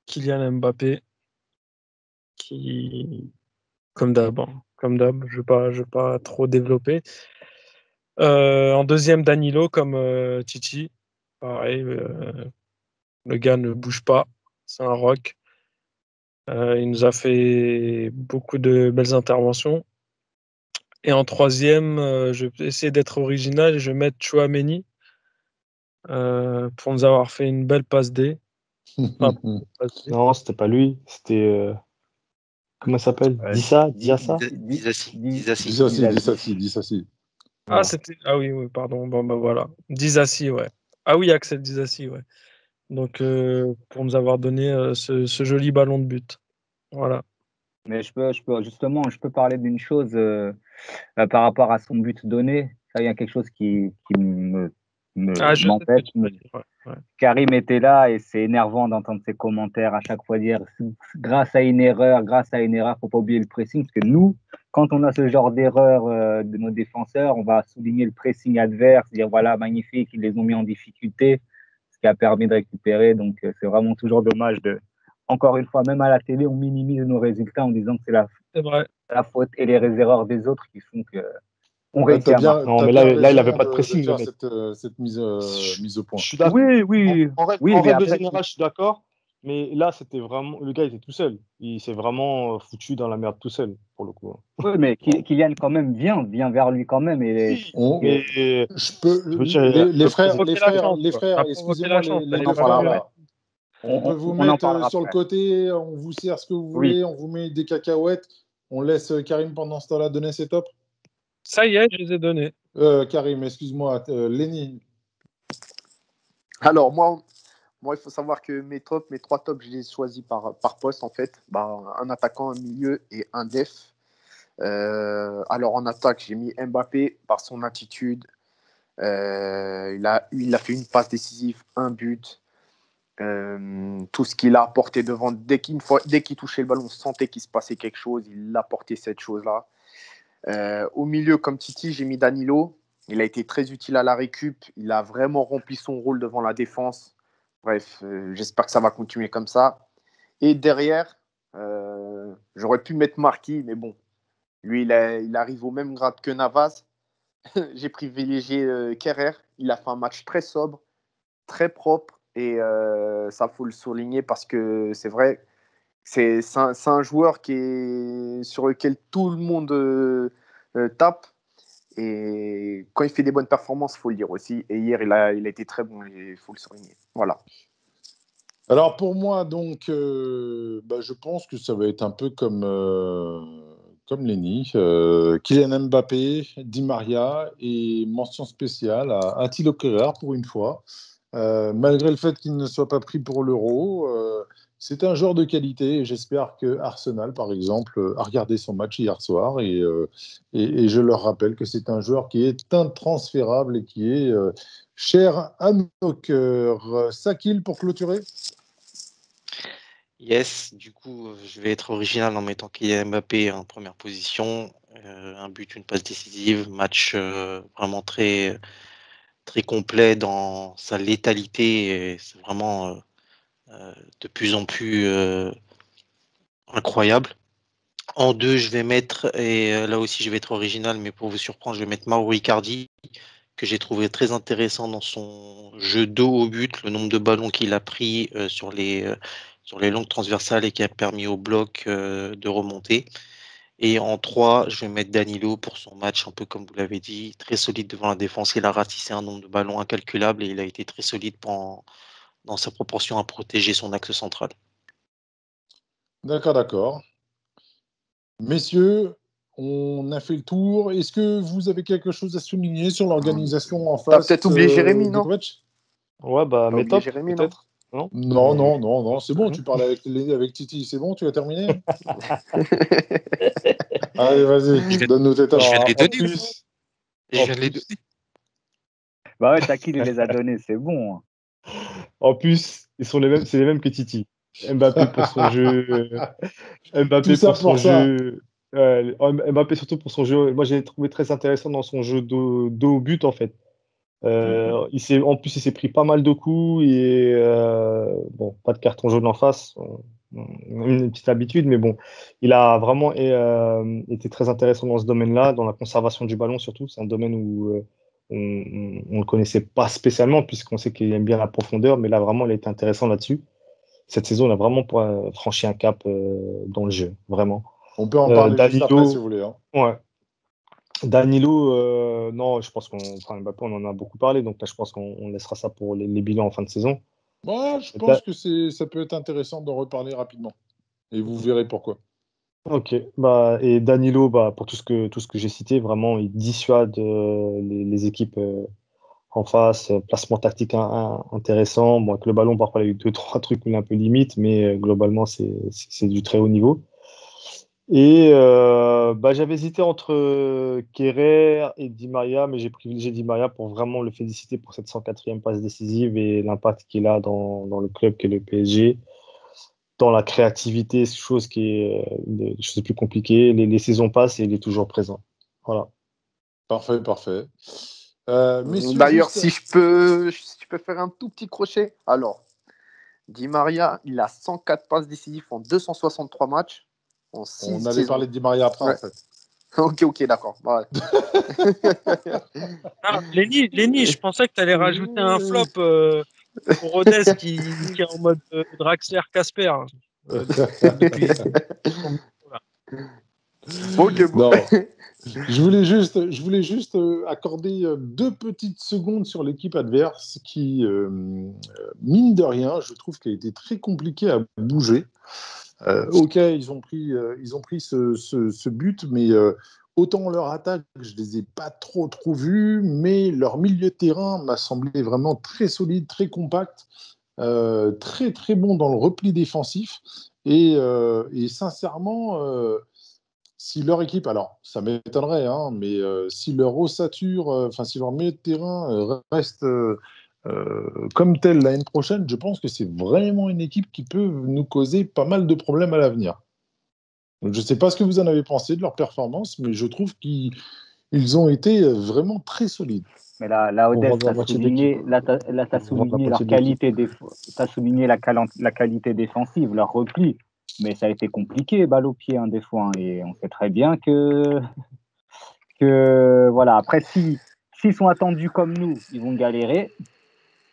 Kylian Mbappé, qui, comme d'hab, je vais pas trop développer. En deuxième, Danilo, comme Titi. Pareil, le gars ne bouge pas, c'est un rock. Il nous a fait beaucoup de belles interventions. Et en troisième, je vais essayer d'être original et je vais mettre Chouameni pour nous avoir fait une belle passe D. Enfin, passe D. Non, c'était pas lui. C'était. Comment ça s'appelle? Diassa? Disassi. Disassi. Ah, c'était. Ah oui, pardon. Bon, bah voilà. Disassi, ouais. Ah oui, Axel Disassi, ouais. Donc, pour nous avoir donné ce joli ballon de but. Voilà. Mais je peux parler d'une chose par rapport à son but donné. Ça, il y a quelque chose qui Ah, je sais ce que m'empêche. tu veux dire. Ouais. Karim était là et c'est énervant d'entendre ses commentaires à chaque fois dire grâce à une erreur, faut pas oublier le pressing. Parce que nous, quand on a ce genre d'erreur de nos défenseurs, on va souligner le pressing adverse, dire voilà, magnifique, ils les ont mis en difficulté, ce qui a permis de récupérer. Donc, c'est vraiment toujours dommage encore une fois, même à la télé, on minimise nos résultats en disant que c'est C'est vrai. la faute et les erreurs des autres qui font que on T'as réussit à bien, marquer. Non, t'as mais bien là, il raison avait pas de de pressing, le faire mec. cette mise au point. Je suis d'accord. Oui. En Oui, mais règle après, générale, je suis d'accord. Mais là, c'était vraiment. Le gars était tout seul. Il s'est vraiment foutu dans la merde tout seul, pour le coup. oui, mais Kylian, quand même, vient vers lui quand même. Oui, On- mais Je peux, je veux dire, les T'as frères, provoqué la chance, quoi. T'as provoqué excusez-moi, la chance. les T'avais deux pas en dû frères parlera. là. On peut vous On en mettre parlera sur le après. côté, on vous sert ce que vous Oui. voulez, on vous met des cacahuètes. On laisse Karim pendant ce temps-là donner ses tops. Ça y est, je les ai donnés. Karim, excuse-moi, Lenny. Alors, moi, il faut savoir que mes trois tops, je les ai choisis par poste, en fait. Un attaquant, un milieu et un def. Alors, en attaque, j'ai mis Mbappé par son attitude. Il a fait une passe décisive, un but. Tout ce qu'il a apporté devant, dès qu'il touchait le ballon, on sentait qu'il se passait quelque chose. Il a apporté cette chose-là. Au milieu, comme Titi, j'ai mis Danilo. Il a été très utile à la récup. Il a vraiment rempli son rôle devant la défense. Bref, j'espère que ça va continuer comme ça. Et derrière, j'aurais pu mettre Marquis, mais bon, lui, il arrive au même grade que Navas. J'ai privilégié Kerrer. Il a fait un match très sobre, très propre. Et ça, faut le souligner parce que c'est vrai, c'est un joueur sur lequel tout le monde tape. Et quand il fait des bonnes performances, il faut le dire aussi. Et hier, il a été très bon, il faut le souligner. Voilà. Alors pour moi, donc, je pense que ça va être un peu comme Lenny. Kylian Mbappé, Di Maria et mention spéciale à Attilo Kerrer pour une fois. Malgré le fait qu'il ne soit pas pris pour l'Euro, c'est un joueur de qualité et j'espère que Arsenal, par exemple, a regardé son match hier soir et je leur rappelle que c'est un joueur qui est intransférable et qui est cher à nos cœurs. Sakil pour clôturer. Yes, du coup, je vais être original en mettant Kylian Mbappé en première position. Un but, une passe décisive, match vraiment très, très complet dans sa létalité. Et c'est vraiment de plus en plus incroyable. En deux, je vais mettre, et là aussi je vais être original, mais pour vous surprendre, je vais mettre Mauro Icardi, que j'ai trouvé très intéressant dans son jeu dos au but, le nombre de ballons qu'il a pris sur les longues transversales et qui a permis au bloc de remonter. Et en 3, je vais mettre Danilo pour son match, un peu comme vous l'avez dit, très solide devant la défense. Il a ratissé un nombre de ballons incalculable et il a été très solide dans sa proportion à protéger son axe central. D'accord. Messieurs, on a fait le tour. Est-ce que vous avez quelque chose à souligner sur l'organisation en T'as face peut-être oublié Jérémy, de non? Kovac? Ouais, T'as mes oublié tops, Jérémy, peut-être. Non? Non, c'est bon, tu parles avec Titi, c'est bon, tu as terminé? Allez, vas-y, donne-nous tes Je talents. viens de les En donner. plus, Je en viens de les plus, donner. Bah ouais, Taki, il les a donnés, c'est bon. Hein. en plus, c'est les mêmes que Titi. Mbappé pour son jeu, Tout Mbappé ça pour son pour ça. jeu, Mbappé surtout pour son jeu. Moi, j'ai trouvé très intéressant dans son jeu dos au but en fait. En plus, il s'est pris pas mal de coups et bon, pas de carton jaune en face, une petite habitude, mais bon, il a vraiment été très intéressant dans ce domaine-là, dans la conservation du ballon surtout. C'est un domaine où on ne le connaissait pas spécialement puisqu'on sait qu'il aime bien la profondeur, mais là vraiment, il a été intéressant là-dessus. Cette saison, il a vraiment franchi un cap dans le jeu, vraiment. On peut en parler juste après si Danilo, vous voulez. Hein. ouais. Danilo, non, je pense enfin, Mbappé, on en a beaucoup parlé, donc là, je pense qu'on laissera ça pour les bilans en fin de saison. Moi, je Et pense que ça peut être intéressant d'en reparler rapidement. Et vous verrez pourquoi. ok, bah, et Danilo, bah, pour tout ce que j'ai cité, vraiment, il dissuade les équipes en face, placement tactique intéressant. Bon, avec le ballon, parfois, il y a eu deux, trois trucs où il est un peu limite, mais globalement, c'est du très haut niveau. Et bah, j'avais hésité entre Kerrer et Di Maria, mais j'ai privilégié Di Maria pour vraiment le féliciter pour cette 104e passe décisive et l'impact qu'il a dans le club qu'est le PSG. Dans la créativité, chose qui est une des choses les plus compliquées. Les saisons passent et il est toujours présent. Voilà. Parfait, parfait. Messieurs, D'ailleurs, juste. si je peux faire un tout petit crochet, alors, Di Maria, il a 104 passes décisives en 263 matchs en 6 On allait saisons. parler de Di Maria après, Ouais. en fait. Ok, d'accord. Ouais. Ah, Lenny, je pensais que tu allais rajouter un flop pour Rodez qui est en mode Draxler Casper depuis son micro, là. Ok, bon. Non, je voulais juste accorder 2 petites secondes sur l'équipe adverse qui, mine de rien, je trouve qu'elle a été très compliquée à bouger. Ok, ils ont pris ce but, mais autant leur attaque, je les ai pas trop vus, mais leur milieu de terrain m'a semblé vraiment très solide, très compact, très bon dans le repli défensif. Et sincèrement, si leur équipe, alors ça m'étonnerait, hein, mais si leur ossature, enfin si leur milieu de terrain reste comme tel l'année prochaine, je pense que c'est vraiment une équipe qui peut nous causer pas mal de problèmes à l'avenir. Donc, je ne sais pas ce que vous en avez pensé de leur performance, mais je trouve qu'ils ont été vraiment très solides. Mais là, On Odès, vend tu la as moitié de l'équipe. souligné, là, t'as On vend la souligné moitié leur de l'équipe. qualité, t'as souligné la qualité défensive, leur repli. Mais ça a été compliqué, balle au pied, hein, des fois. Hein, et on sait très bien que voilà. Après, s'ils sont attendus comme nous, ils vont galérer.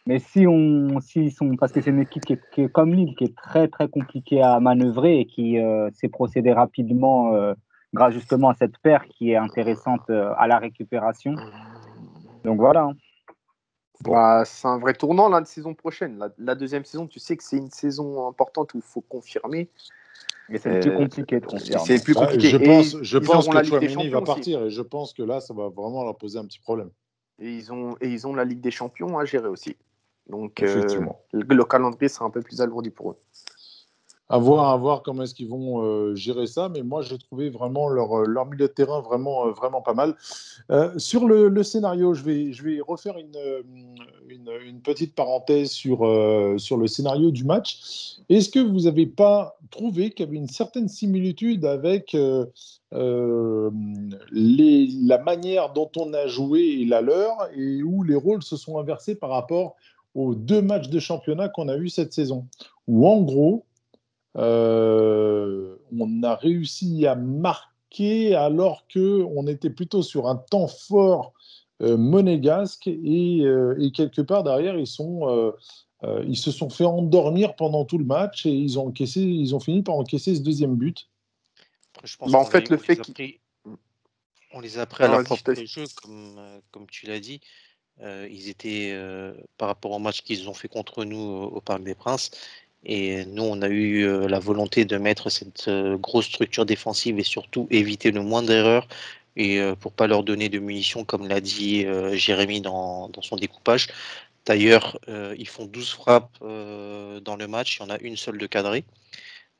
Mais s'ils sont, parce que c'est une équipe qui est comme Lille, qui est très très compliquée à manœuvrer et qui s'est procédé rapidement grâce justement à cette paire qui est intéressante à la récupération. Donc voilà. Hein. Bah, c'est un vrai tournant la saison prochaine. La deuxième saison, tu sais que c'est une saison importante où il faut confirmer. Et c'est le plus compliqué de Et confirmer. c'est le plus Bah, compliqué. je Ils pense auront que la Ligue des Chouameni va Champions aussi. partir et je pense que là, ça va vraiment leur poser un petit problème. Et ils ont la Ligue des Champions à gérer aussi. Donc, Effectivement. le calendrier sera un peu plus alourdi pour eux. À voir comment est-ce qu'ils vont gérer ça, mais moi j'ai trouvé vraiment leur milieu de terrain vraiment pas mal. Sur le scénario, je vais refaire une petite parenthèse sur le scénario du match. Est-ce que vous n'avez pas trouvé qu'il y avait une certaine similitude avec la manière dont on a joué et la leur, et où les rôles se sont inversés par rapport aux 2 matchs de championnat qu'on a eu cette saison? Où en gros, on a réussi à marquer alors qu'on était plutôt sur un temps fort monégasque et quelque part derrière ils se sont fait endormir pendant tout le match et ils ont fini par encaisser ce deuxième but. Après, je pense Bah, en fait, le fait qu'ils. on les a pris à Non, leur vas-y, je te propre jeu, comme tu l'as dit. Ils étaient par rapport au match qu'ils ont fait contre nous au Parc des Princes. Et nous, on a eu la volonté de mettre cette grosse structure défensive et surtout éviter le moindre erreur et pour pas leur donner de munitions, comme l'a dit Jérémy dans son découpage. D'ailleurs, ils font 12 frappes dans le match, il y en a une seule de cadrée.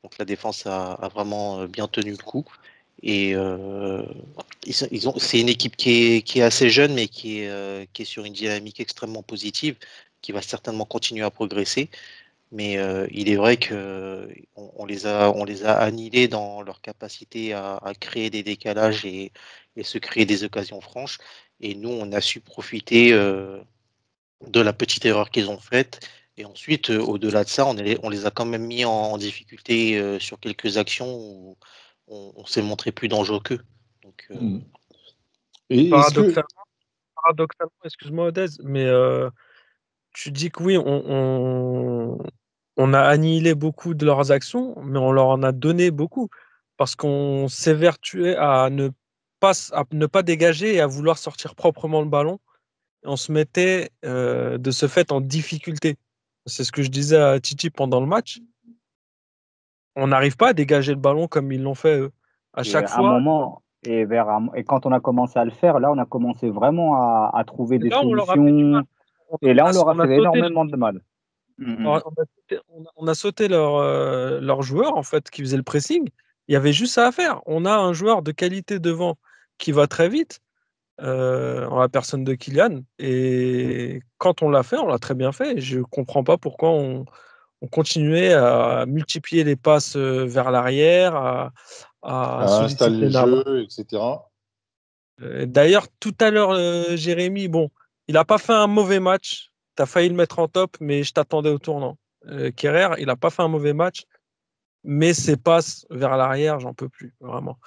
Donc la défense a vraiment bien tenu le coup. Et c'est une équipe qui est assez jeune, mais qui est sur une dynamique extrêmement positive, qui va certainement continuer à progresser. Mais il est vrai que on les a annihilés dans leur capacité à créer des décalages et se créer des occasions franches. Et nous, on a su profiter de la petite erreur qu'ils ont faite. Et ensuite, au-delà de ça, on les a quand même mis en difficulté sur quelques actions où on s'est montré plus dangereux qu'eux. Donc, Mm. Et est-ce que Paradoxalement, excuse-moi Odez, mais tu dis que oui, on a annihilé beaucoup de leurs actions, mais on leur en a donné beaucoup parce qu'on s'évertuait à ne pas dégager et à vouloir sortir proprement le ballon. Et on se mettait de ce fait en difficulté. C'est ce que je disais à Titi pendant le match. On n'arrive pas à dégager le ballon comme ils l'ont fait eux. À Et chaque à un fois, moment, et quand on a commencé à le faire, là, on a commencé vraiment à trouver des là, on leur a fait du mal. solutions. Et là, on leur a On a fait sauté énormément de mal. Mm. on a sauté leur joueur en fait qui faisait le pressing. Il y avait juste ça à faire. On a un joueur de qualité devant qui va très vite en la personne de Kylian. Et quand on l'a fait, on l'a très bien fait. Et je ne comprends pas pourquoi on continuait à multiplier les passes vers l'arrière, à à installer solliciter le Navas. jeu, etc. D'ailleurs, tout à l'heure, Jérémy, bon, il n'a pas fait un mauvais match. Tu as failli le mettre en top, mais je t'attendais au tournant. Kerrer, il n'a pas fait un mauvais match, mais ses passes vers l'arrière, j'en peux plus, vraiment.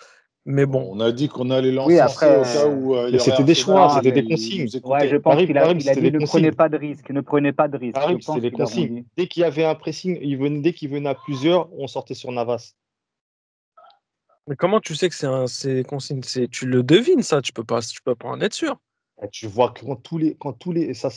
Mais bon, On a dit qu'on allait Oui, l'encenser après, au cas où il Mais y aurait c'était des choix, Arsenal non, c'était et des mais il consignes. nous ouais, je écoutait. pense qu'il Karim, a c'était dit des ne prenez consignes. pas de risque, ne prenez pas de risque. Je Karim, c'était pense des qu'ils leur ont consignes. dit. Dès qu'il y avait un pressing, dès qu'il venait à plusieurs, on sortait sur Navas. mais comment tu sais que c'est consigne? Tu le devines, ça, tu peux pas en être sûr. Et tu vois que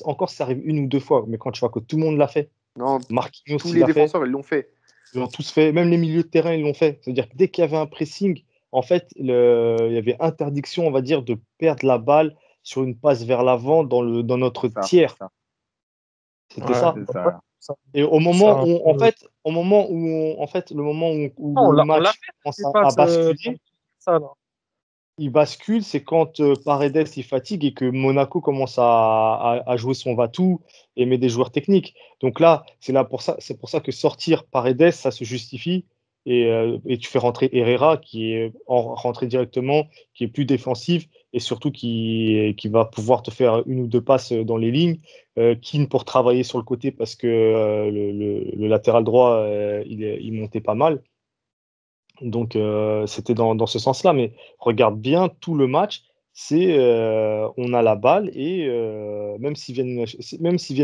encore ça arrive une ou deux fois, mais quand tu vois que tout le monde l'a fait, Non, Marquinhos tous il les l'a fait, défenseurs, ils l'ont fait. ils l'ont tous fait, même les milieux de terrain ils l'ont fait. C'est-à-dire que dès qu'il y avait un pressing, en fait, il y avait interdiction, on va dire, de perdre la balle sur une passe vers l'avant dans notre C'est ça, tiers. c'est ça, C'était Ouais, ça. c'est bah ouais, ça. ça, Et ça un peu- le moment où Non, le on l'a match fait, commence c'est pas à basculer, ça, là. il bascule, c'est quand Paredes il fatigue et que Monaco commence à jouer son va-tout et met des joueurs techniques. Donc là, c'est pour ça que sortir Paredes, ça se justifie et tu fais rentrer Herrera qui est rentré directement, qui est plus défensif et surtout qui va pouvoir te faire une ou deux passes dans les lignes. Keane pour travailler sur le côté parce que le latéral droit il montait pas mal. Donc, c'était dans ce sens-là. Mais regarde bien tout le match. On a la balle et même s'ils viennent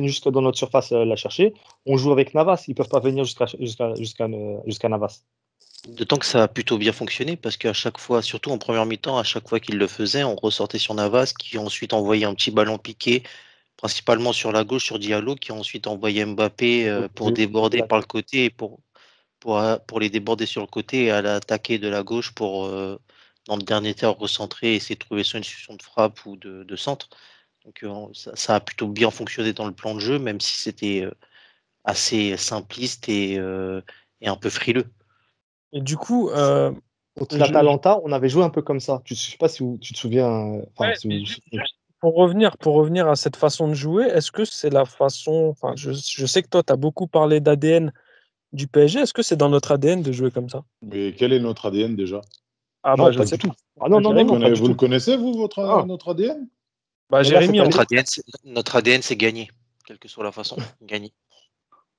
jusque dans notre surface la chercher, on joue avec Navas. Ils peuvent pas venir jusqu'à Navas. d'autant que ça a plutôt bien fonctionné parce qu'à chaque fois, surtout en première mi-temps, à chaque fois qu'il le faisait, on ressortait sur Navas qui ensuite envoyait un petit ballon piqué, principalement sur la gauche sur Diallo, qui a ensuite envoyé Mbappé pour déborder par le côté et pour les déborder sur le côté et aller attaquer de la gauche pour, dans le dernier tiers, recentrer et essayer de trouver soit une solution de frappe ou de centre. Donc ça a plutôt bien fonctionné dans le plan de jeu, même si c'était assez simpliste et un peu frileux. Et du coup, Contre je- l'Atalanta, on avait joué un peu comme ça. Je sais pas si tu te souviens. Enfin, ouais, mais juste pour revenir à cette façon de jouer, est-ce que c'est la façon. Enfin, je sais que toi, tu as beaucoup parlé d'ADN du PSG. Est-ce que c'est dans notre ADN de jouer comme ça? Mais quel est notre ADN déjà? Ah, bah, non, je pas sais du tout. pas. Ah non, non, non, non, pas du Vous le tout. connaissez, vous, Ah, notre ADN? Bah, mais là, cette Jérémy, année, Notre ADN, c'est gagner, quelle que soit la façon, gagner.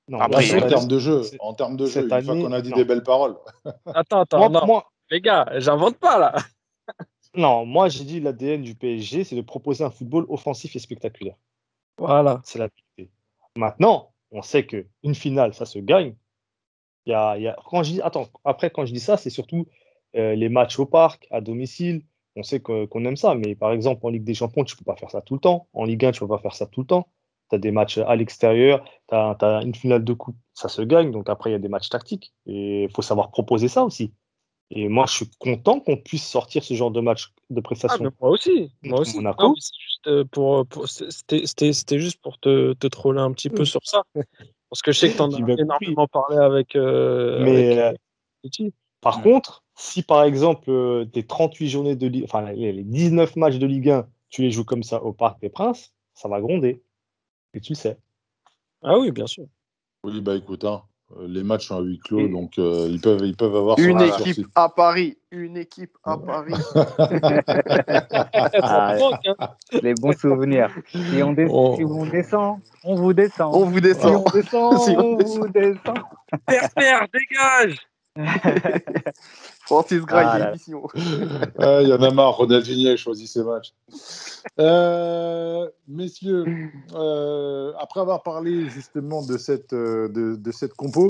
non, Là, là, c'est tu Après, sais en que. termes de jeu. c'est- En termes de jeu, cette une fois qu'on année, a dit des non. belles paroles. Attends, Moi, non. moi, Les gars, j'invente pas là. non, moi, j'ai dit l'ADN du PSG, c'est de proposer un football offensif et spectaculaire. Voilà. C'est la vérité. Maintenant, on sait que une finale, ça se gagne. Quand je dis, attends, après, quand je dis ça, c'est surtout les matchs au parc, à domicile. On sait qu'on aime ça, mais par exemple, en Ligue des Champions, tu ne peux pas faire ça tout le temps. En Ligue 1, tu ne peux pas faire ça tout le temps. Tu as des matchs à l'extérieur, tu as une finale de coupe, ça se gagne. Donc après, il y a des matchs tactiques. Et il faut savoir proposer ça aussi. Et moi, je suis content qu'on puisse sortir ce genre de match de Ah, mais prestation moi aussi. Moi contre aussi. Non, mais Monaco. c'est juste c'était juste pour te troller un petit peu sur ça. Parce que je sais que tu en J'ai as bien compris. énormément parlé avec, Mais Titi. par Ouais. contre, Si par exemple, tes 38 journées de Ligue, enfin les 19 matchs de Ligue 1, tu les joues comme ça au Parc des Princes, ça va gronder. Et tu le sais. Ah oui, bien sûr. Oui, bah écoute, hein, les matchs sont à huis clos, Et- donc ils peuvent avoir Une ce Voilà. équipe sursis. à Paris. Une équipe à Paris. Ça Ah, me manque, hein. les bons souvenirs. Si on Oh. descend, on vous descend. On vous Si descend. on descend, Si on on descend. vous descend. Père, dégage! Francis Gras, Ah là là. l'émission. Il y en a marre, Ronaldinho a choisi ses matchs. Messieurs, après avoir parlé justement de cette compo,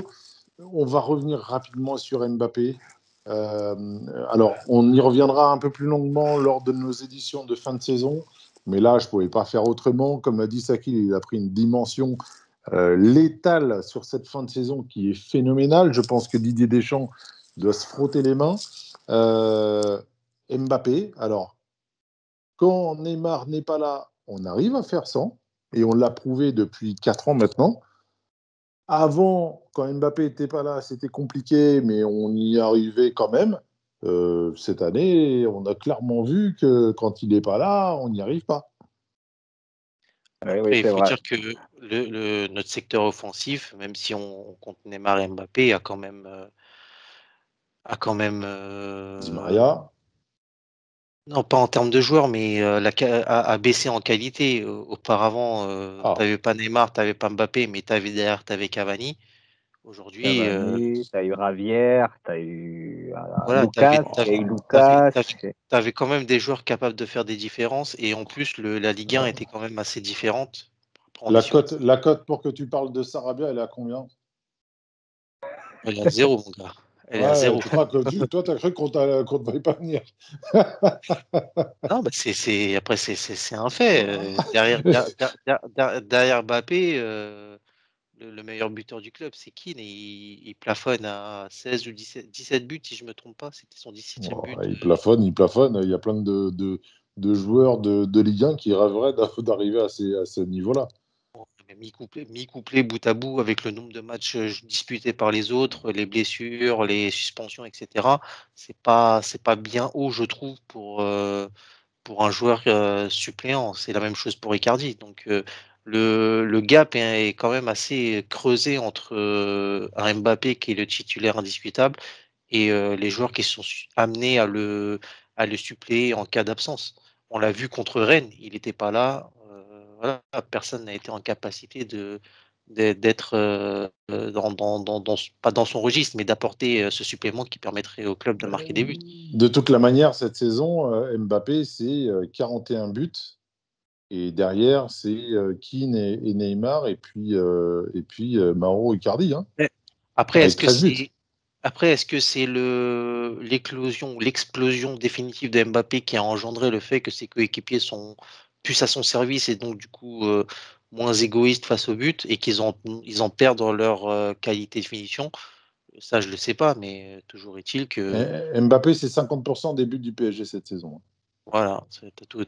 on va revenir rapidement sur Mbappé. Alors, on y reviendra un peu plus longuement lors de nos éditions de fin de saison, mais là, je ne pouvais pas faire autrement. Comme l'a dit Sakil, il a pris une dimension létale sur cette fin de saison qui est phénoménale. Je pense que Didier Deschamps doit se frotter les mains. Mbappé, alors, quand Neymar n'est pas là, on arrive à faire sans, et on l'a prouvé depuis 4 ans maintenant. Avant, quand Mbappé n'était pas là, c'était compliqué, mais on y arrivait quand même. Cette année, on a clairement vu que quand il n'est pas là, on n'y arrive pas. Oui, oui, Après, il c'est faut vrai. dire que notre secteur offensif, même si on compte Neymar et Mbappé, a quand même Di Maria, non, pas en termes de joueurs, mais a baissé en qualité. Auparavant, ah, t'avais pas Neymar, t'avais pas Mbappé, mais t'avais Cavani. Aujourd'hui, Cavani, t'as eu Ravière, t'as eu voilà, Lucas, il y a eu t'avais, Lucas. t'avais, t'avais quand même des joueurs capables de faire des différences. Et en plus, la Ligue 1 était quand même assez différente en ambition. la cote pour que tu parles de Sarabia, elle est à combien? Elle est à zéro, mon gars. Elle est à Ouais, zéro. tu crois que toi, tu as cru qu'on ne devait pas venir. Non, bah après, c'est un fait. Derrière Mbappé, le meilleur buteur du club, c'est Keane. Et il plafonne à 16 ou 17 buts, si je ne me trompe pas. C'était son 17e Oh, but. il plafonne, il plafonne. Il y a plein de joueurs de Ligue 1 qui rêveraient d'arriver à ce niveau-là. Mais mi-couplé, bout à bout, avec le nombre de matchs disputés par les autres, les blessures, les suspensions, etc. C'est pas bien haut, je trouve, pour un joueur suppléant. C'est la même chose pour Icardi. Donc le gap est quand même assez creusé entre un Mbappé qui est le titulaire indiscutable et les joueurs qui sont amenés à le suppléer en cas d'absence. On l'a vu contre Rennes, il n'était pas là. Voilà, personne n'a été en capacité d'être pas dans son registre, mais d'apporter ce supplément qui permettrait au club de marquer des buts. De toute la manière, cette saison, Mbappé, c'est 41 buts. Et derrière, c'est Keane et Neymar, et puis Mauro Icardi, hein, Ouais. Après, avec est-ce que 13 buts. c'est après, est-ce que c'est l'éclosion ou l'explosion définitive de Mbappé qui a engendré le fait que ses coéquipiers sont plus à son service et donc du coup moins égoïstes face au but et qu'ils en perdent leur qualité de finition? Ça, je le sais pas, mais toujours est-il que Mbappé, c'est 50% des buts du PSG cette saison. voilà,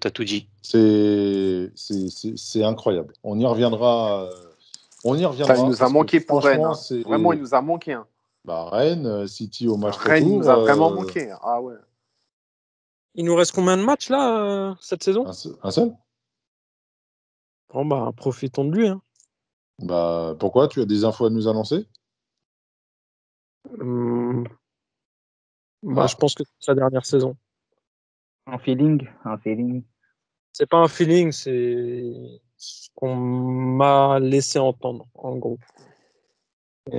t'as tout dit. C'est incroyable. On y reviendra. On y Il reviendra nous a parce que manqué pour Rennes. franchement, Hein. c'est Vraiment, il nous a manqué. Hein. Rennes, City au match Rennes, il nous retour. a vraiment manqué. Hein. Ah ouais. Il nous reste combien de matchs là cette saison? Un seul. Bon bah profitons de lui, hein. Bah, pourquoi? Tu as des infos à nous annoncer? Hum, Bah, je Ah, pense que c'est sa dernière saison. Un feeling, un feeling. C'est pas un feeling, c'est ce qu'on m'a laissé entendre, en gros. Et, Tu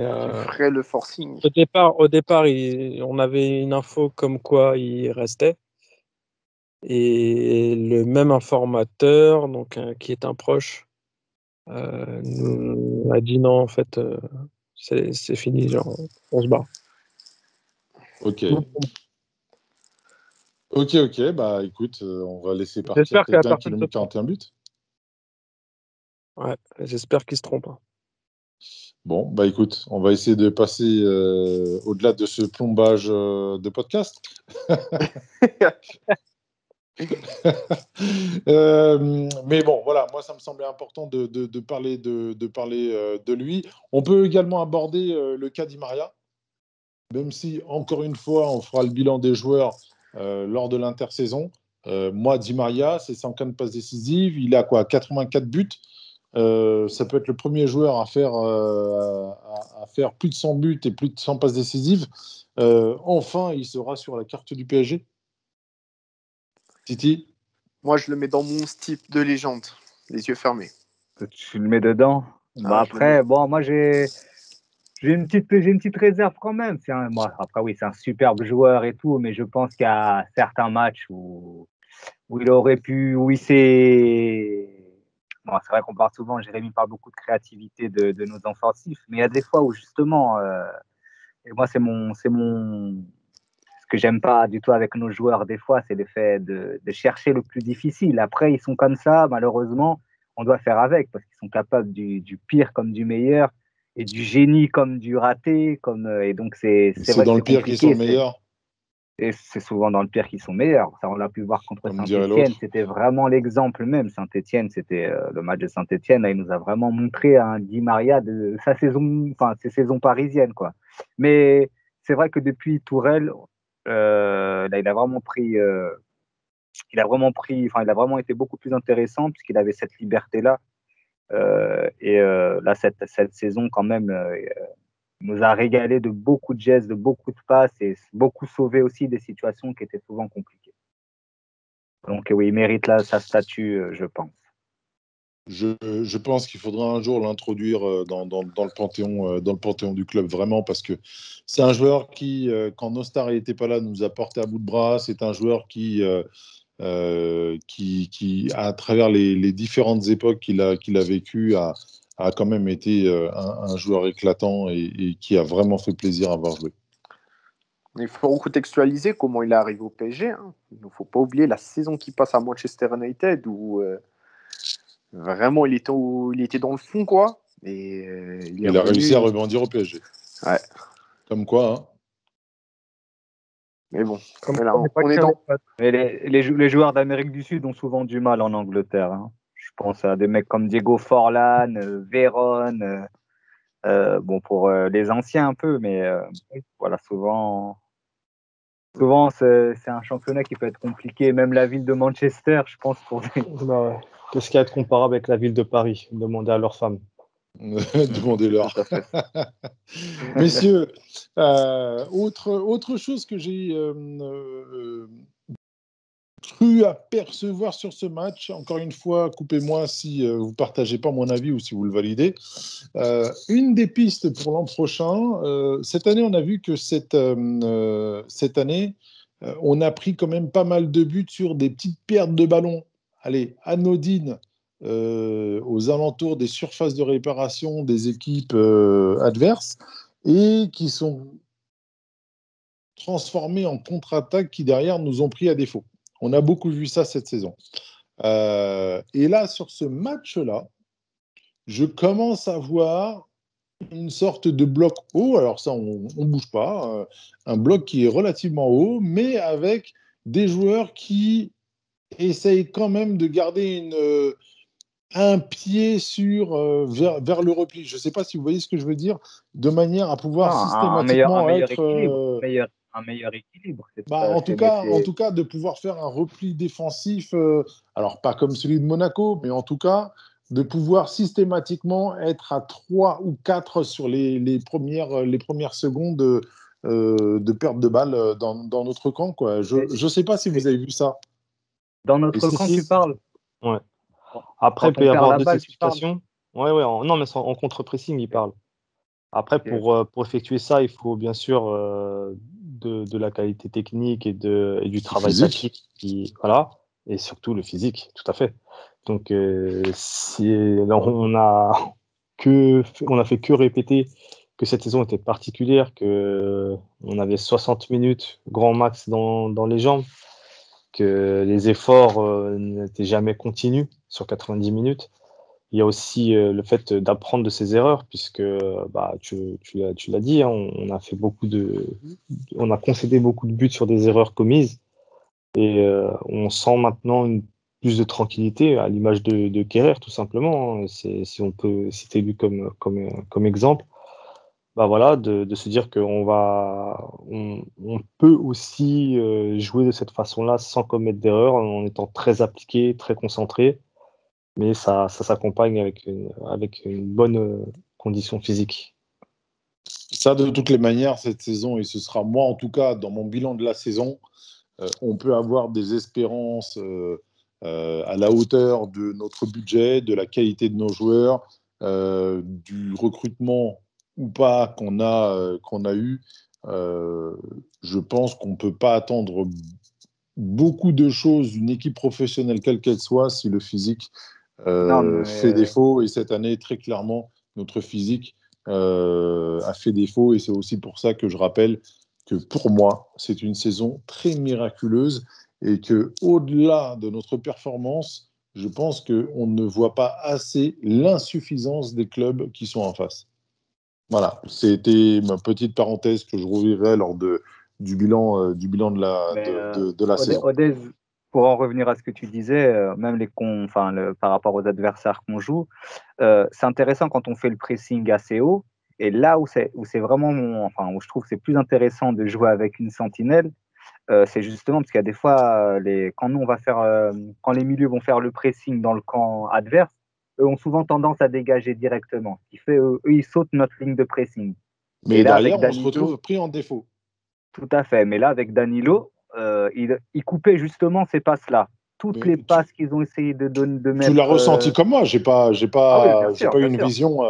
ferais le forcing. au départ, on avait une info comme quoi il restait. Et le même informateur, donc qui est un proche, nous a dit non, en fait, c'est fini, genre, on se barre. ok. Ok. Bah, écoute, on va laisser partir J'espère que la quelqu'un qui personne a se mis trompe. 41 buts. Ouais, j'espère qu'il se trompe. Bon, bah écoute, on va essayer de passer au-delà de ce plombage de podcast. Mais bon, voilà, moi ça me semblait important de parler de lui. On peut également aborder le cas Di Maria. même si, encore une fois, on fera le bilan des joueurs lors de l'intersaison. Moi, Di Maria, c'est 104 passes décisives. Il a quoi, 84 buts. Ça peut être le premier joueur à faire plus de 100 buts et plus de 100 passes décisives. Enfin, il sera sur la carte du PSG. Titi? Moi, je le mets dans mon type de légende, les yeux fermés. Tu le mets dedans. Bah Ah, je le mets. après, bon, moi j'ai une petite réserve quand même. Moi, après oui, c'est un superbe joueur et tout, mais je pense qu'il y a certains matchs où il aurait pu, où il s'est. Bon, c'est vrai qu'on parle souvent, Jérémy parle beaucoup de créativité de nos offensifs, mais il y a des fois où justement, et moi ce que j'aime pas du tout avec nos joueurs des fois, c'est le fait de chercher le plus difficile. Après, ils sont comme ça, malheureusement, on doit faire avec parce qu'ils sont capables du pire comme du meilleur et du génie comme du raté. Et donc, c'est C'est vrai que dans le c'est pire qu'ils sont compliqué. le meilleur, Et c'est souvent dans le pire qu'ils sont meilleurs. Ça, on l'a pu voir contre comme dirait Saint-Etienne. l'autre. C'était vraiment l'exemple même. Saint-Etienne, c'était le match de Saint-Etienne. Là, il nous a vraiment montré un Di Maria de sa saison, enfin, ses saisons parisiennes, quoi. Mais c'est vrai que depuis Tourelle, là, il a vraiment été beaucoup plus intéressant puisqu'il avait cette liberté-là. Là, cette saison, quand même, il nous a régalé de beaucoup de gestes, de beaucoup de passes et beaucoup sauvé aussi des situations qui étaient souvent compliquées. Donc oui, il mérite là sa statue, je pense. Je pense qu'il faudra un jour l'introduire dans le panthéon du club, vraiment, parce que c'est un joueur qui, quand Nostar n'était pas là, nous a porté à bout de bras. C'est un joueur qui à travers les différentes époques qu'il a vécues, a quand même été un joueur éclatant et qui a vraiment fait plaisir à voir jouer. Il faut recontextualiser comment il est arrivé au PSG. Hein. Il ne faut pas oublier la saison qu'il passe à Manchester United où vraiment il était dans le fond, quoi. Et Il a réussi à rebondir au PSG. Ouais. Comme quoi, hein. Mais bon, Comme là, on est dans. Mais les joueurs d'Amérique du Sud ont souvent du mal en Angleterre. Hein. Je pense à des mecs comme Diego Forlan, Véron, bon pour les anciens un peu, mais voilà, souvent c'est un championnat qui peut être compliqué. Même la ville de Manchester, je pense pour des... Bah ouais. Qu'est-ce qu'il y a de comparable avec la ville de Paris? Demandez à leurs femmes. Demandez-leur. Messieurs, autre chose que j'ai cru apercevoir sur ce match, encore une fois, coupez-moi si vous ne partagez pas mon avis ou si vous le validez. Une des pistes pour l'an prochain, cette année, on a vu que cette année, on a pris quand même pas mal de buts sur des petites pertes de ballon. Allez, anodines, aux alentours des surfaces de réparation des équipes adverses et qui sont transformées en contre-attaques qui derrière nous ont pris à défaut. On a beaucoup vu ça cette saison. Et là, sur ce match-là, je commence à voir une sorte de bloc haut. Alors ça, on ne bouge pas. Un bloc qui est relativement haut, mais avec des joueurs qui essayent quand même de garder un pied vers le repli. Je ne sais pas si vous voyez ce que je veux dire, de manière à pouvoir systématiquement être... un meilleur équilibre. En tout cas, de pouvoir faire un repli défensif, alors pas comme celui de Monaco, mais en tout cas, de pouvoir systématiquement être à 3 ou 4 sur les premières secondes de perte de balle dans notre camp, quoi. Je ne sais pas si vous avez vu ça. Dans notre camp, tu parles? Ouais. Après, il peut y avoir deux explications. Ouais, non, mais en contre-pressing, il parle. Après, pour effectuer ça, il faut bien sûr de la qualité technique et du travail tactique. Voilà. Et surtout le physique, tout à fait. Donc, on a fait que répéter que cette saison était particulière, qu'on avait 60 minutes grand max dans les jambes, que les efforts n'étaient jamais continus sur 90 minutes. Il y a aussi le fait d'apprendre de ses erreurs, puisque tu l'as dit, hein, on a concédé beaucoup de buts sur des erreurs commises, et on sent maintenant plus de tranquillité, à l'image de Kerrer, tout simplement. Hein. Si on peut citer lui comme exemple. bah voilà, de se dire on peut aussi jouer de cette façon-là sans commettre d'erreur, en étant très appliqué, très concentré, mais ça s'accompagne avec une bonne condition physique. Ça, de toutes les manières, cette saison, et ce sera moi en tout cas, dans mon bilan de la saison, on peut avoir des espérances à la hauteur de notre budget, de la qualité de nos joueurs, du recrutement ou pas qu'on a eu. Je pense qu'on ne peut pas attendre beaucoup de choses d'une équipe professionnelle, quelle qu'elle soit, si le physique Non, mais fait défaut. Et cette année, très clairement, notre physique a fait défaut. Et c'est aussi pour ça que je rappelle que pour moi, c'est une saison très miraculeuse et que au-delà de notre performance, je pense qu'on ne voit pas assez l'insuffisance des clubs qui sont en face. Voilà, c'était ma petite parenthèse que je rouvrirai lors du bilan Mais de la saison. Odez, pour en revenir à ce que tu disais, même par rapport aux adversaires qu'on joue, c'est intéressant quand on fait le pressing assez haut. Et là où c'est vraiment, où je trouve que c'est plus intéressant de jouer avec une sentinelle, c'est justement parce qu'il y a des fois, quand les milieux vont faire le pressing dans le camp adverse, eux ont souvent tendance à dégager directement. Ce qui fait, eux, ils sautent notre ligne de pressing. Et Mais là, avec derrière, on se Danilo, retrouve pris en défaut. tout à fait. Mais là, avec Danilo, il coupait justement ces passes-là. Toutes Mais les passes qu'ils ont essayé de tu mettre. l'as ressenti comme moi. Ah oui, bien J'ai sûr, pas eu bien une sûr, vision.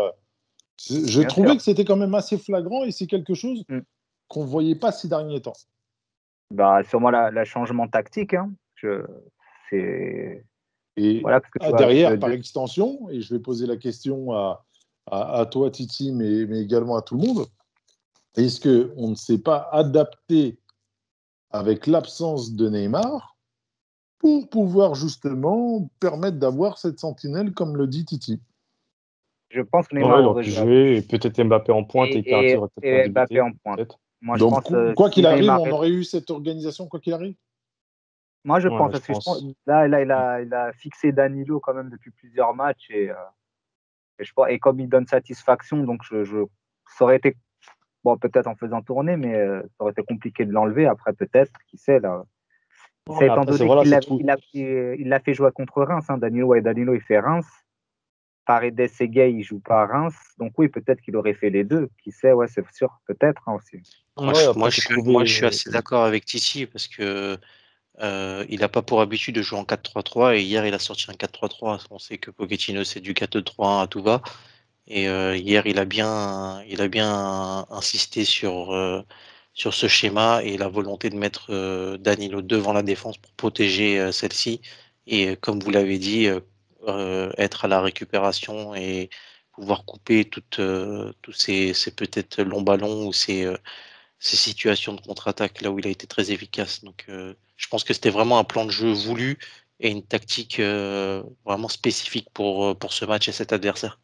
Je bien trouvais sûr. que c'était quand même assez flagrant et c'est quelque chose Mm. qu'on voyait pas ces derniers temps. Bah, sûrement la changement tactique. Hein. C'est Et voilà parce que tu vois avec derrière, par extension, et je vais poser la question à toi, Titi, mais également à tout le monde, est-ce qu'on ne s'est pas adapté avec l'absence de Neymar pour pouvoir justement permettre d'avoir cette sentinelle, comme le dit Titi? je pense que Ouais, Neymar il aurait aurait pu joué jouer, et peut-être Mbappé en pointe et Icardi aurait peut-être pas et Mbappé débuté. en pointe. Peut-être. Moi, je Donc, pense quoi qu'il si arrive, Neymar on est aurait eu cette organisation, quoi qu'il arrive. Moi, je pense, Ouais, je parce que pense. là, il a fixé Danilo quand même depuis plusieurs matchs et comme il donne satisfaction, donc ça aurait été, bon, peut-être en faisant tourner, mais ça aurait été compliqué de l'enlever. Après, peut-être, qui sait, là. Qui Non, sait, mais étant après, donné voilà, qu'il c'est l'a, tout. il l'a fait jouer contre Reims, hein, Danilo, ouais, Danilo, il fait Reims. Paredes et Gay, il joue pas à Reims. Donc oui, peut-être qu'il aurait fait les deux. Qui sait, ouais, c'est sûr, peut-être hein, aussi. Ouais, après, c'est Moi, je suis trouvé. assez d'accord avec Titi parce que il n'a pas pour habitude de jouer en 4-3-3 et hier il a sorti un 4-3-3. On sait que Pochettino c'est du 4-2-3-1 à tout va. Et hier il a bien insisté sur ce schéma et la volonté de mettre Danilo devant la défense pour protéger celle-ci. Et comme vous l'avez dit, être à la récupération et pouvoir couper tous ces peut-être longs ballons ou ces situations de contre-attaque là où il a été très efficace. Donc je pense que c'était vraiment un plan de jeu voulu et une tactique vraiment spécifique pour ce match et cet adversaire.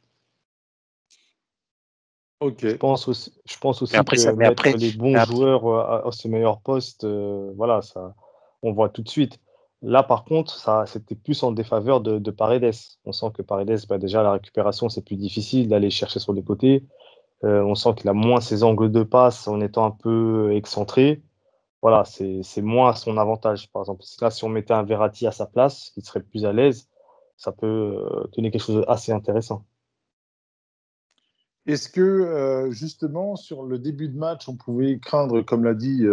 Ok. Je pense Mais aussi après, que mettre les bons mais après, joueurs à ce meilleur poste, voilà, ça, on voit tout de suite. Là, par contre, ça, c'était plus en défaveur de Paredes. On sent que Paredes, bah, déjà, la récupération, c'est plus difficile d'aller chercher sur les côtés. On sent qu'il a moins ses angles de passe en étant un peu excentré. Voilà, c'est moins à son avantage. Par exemple, là, si on mettait un Verratti à sa place, il serait plus à l'aise, ça peut donner quelque chose d'assez intéressant. Est-ce que justement sur le début de match, on pouvait craindre, comme l'a dit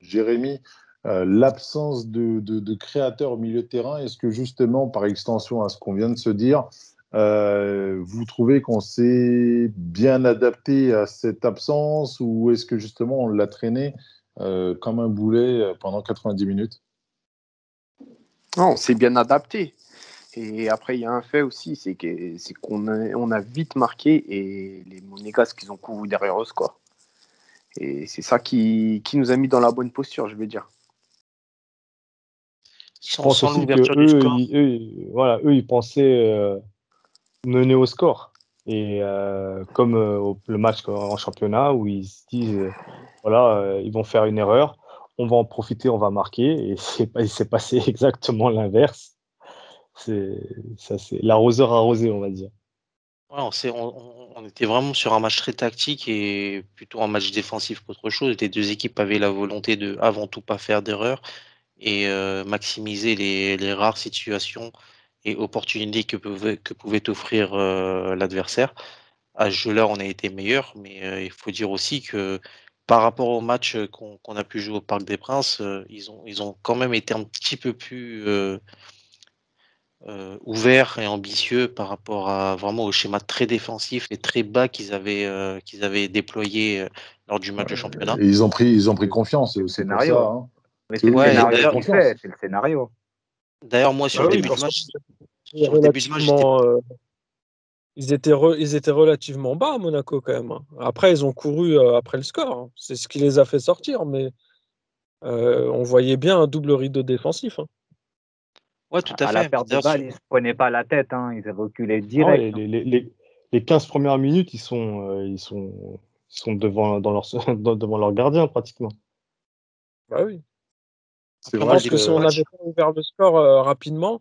Jérémy, l'absence de créateurs au milieu de terrain? Est-ce que justement, par extension à ce qu'on vient de se dire, vous trouvez qu'on s'est bien adapté à cette absence ou est-ce que justement on l'a traîné comme un boulet pendant 90 minutes? Non, on s'est bien adapté. Et après, il y a un fait aussi, c'est qu'on a vite marqué et les Monégasques, ils ont couru derrière eux, quoi. Et c'est ça qui nous a mis dans la bonne posture, je veux dire. Je pense sans aussi que l'ouverture du score. voilà, eux, ils pensaient mener au score. Et comme le match en championnat où ils se disent, voilà, ils vont faire une erreur, on va en profiter, on va marquer. Et il s'est passé exactement l'inverse. C'est l'arroseur arrosé, on va dire. Ouais, on était vraiment sur un match très tactique et plutôt un match défensif qu'autre chose. Les deux équipes avaient la volonté de, avant tout, pas faire d'erreur et maximiser les rares situations et opportunités que pouvait offrir l'adversaire. À ce jeu-là, on a été meilleur, mais il faut dire aussi que par rapport au match qu'on a pu jouer au Parc des Princes, ils ont quand même été un petit peu plus ouverts et ambitieux par rapport à vraiment au schéma très défensif et très bas qu'ils avaient déployé lors du match de championnat. Et ils ont pris confiance, C'est le c'est pour ça. scénario. Hein. Mais c'est le Ouais, et scénario d'ailleurs, qui fait, c'est le scénario. moi sur Ah le oui, début du parce match, qu'ils sur le début du match, j'étais ils étaient relativement bas à Monaco quand même, hein. Après, ils ont couru après le score, hein. C'est ce qui les a fait sortir, mais on voyait bien un double rideau défensif, hein. ouais, tout à À la fait. perte de D'ailleurs, balle, ils ne se prenaient pas la tête, hein. Ils reculaient Ah direct. ouais, les 15 premières minutes, ils sont devant, devant leur gardien pratiquement. Bah oui. C'est Je après, moi, vrai le pense début que du si on que match, n'avait pas ouvert le score rapidement,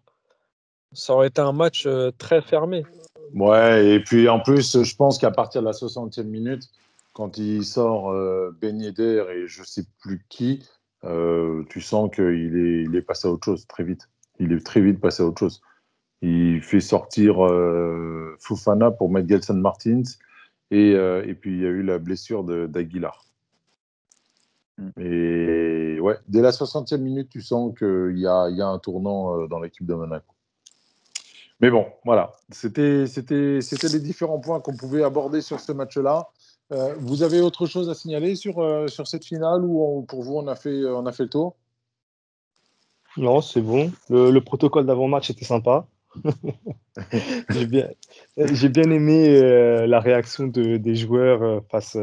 ça aurait été un match très fermé. ouais, et puis en plus, je pense qu'à partir de la 60e minute, quand il sort Ben Yedder et je sais plus qui, tu sens qu'il est passé à autre chose très vite. Il est très vite passé à autre chose. Il fait sortir Fofana pour mettre Gelson Martins et puis il y a eu la blessure d'Aguilar. Mm. Et ouais, dès la 60e minute, tu sens qu'il y a un tournant dans l'équipe de Monaco. Mais bon, voilà, c'était les différents points qu'on pouvait aborder sur ce match-là. Vous avez autre chose à signaler sur cette finale ou pour vous, on a fait le tour? Non, c'est bon. Le protocole d'avant-match était sympa. J'ai bien, j'ai bien aimé la réaction des joueurs face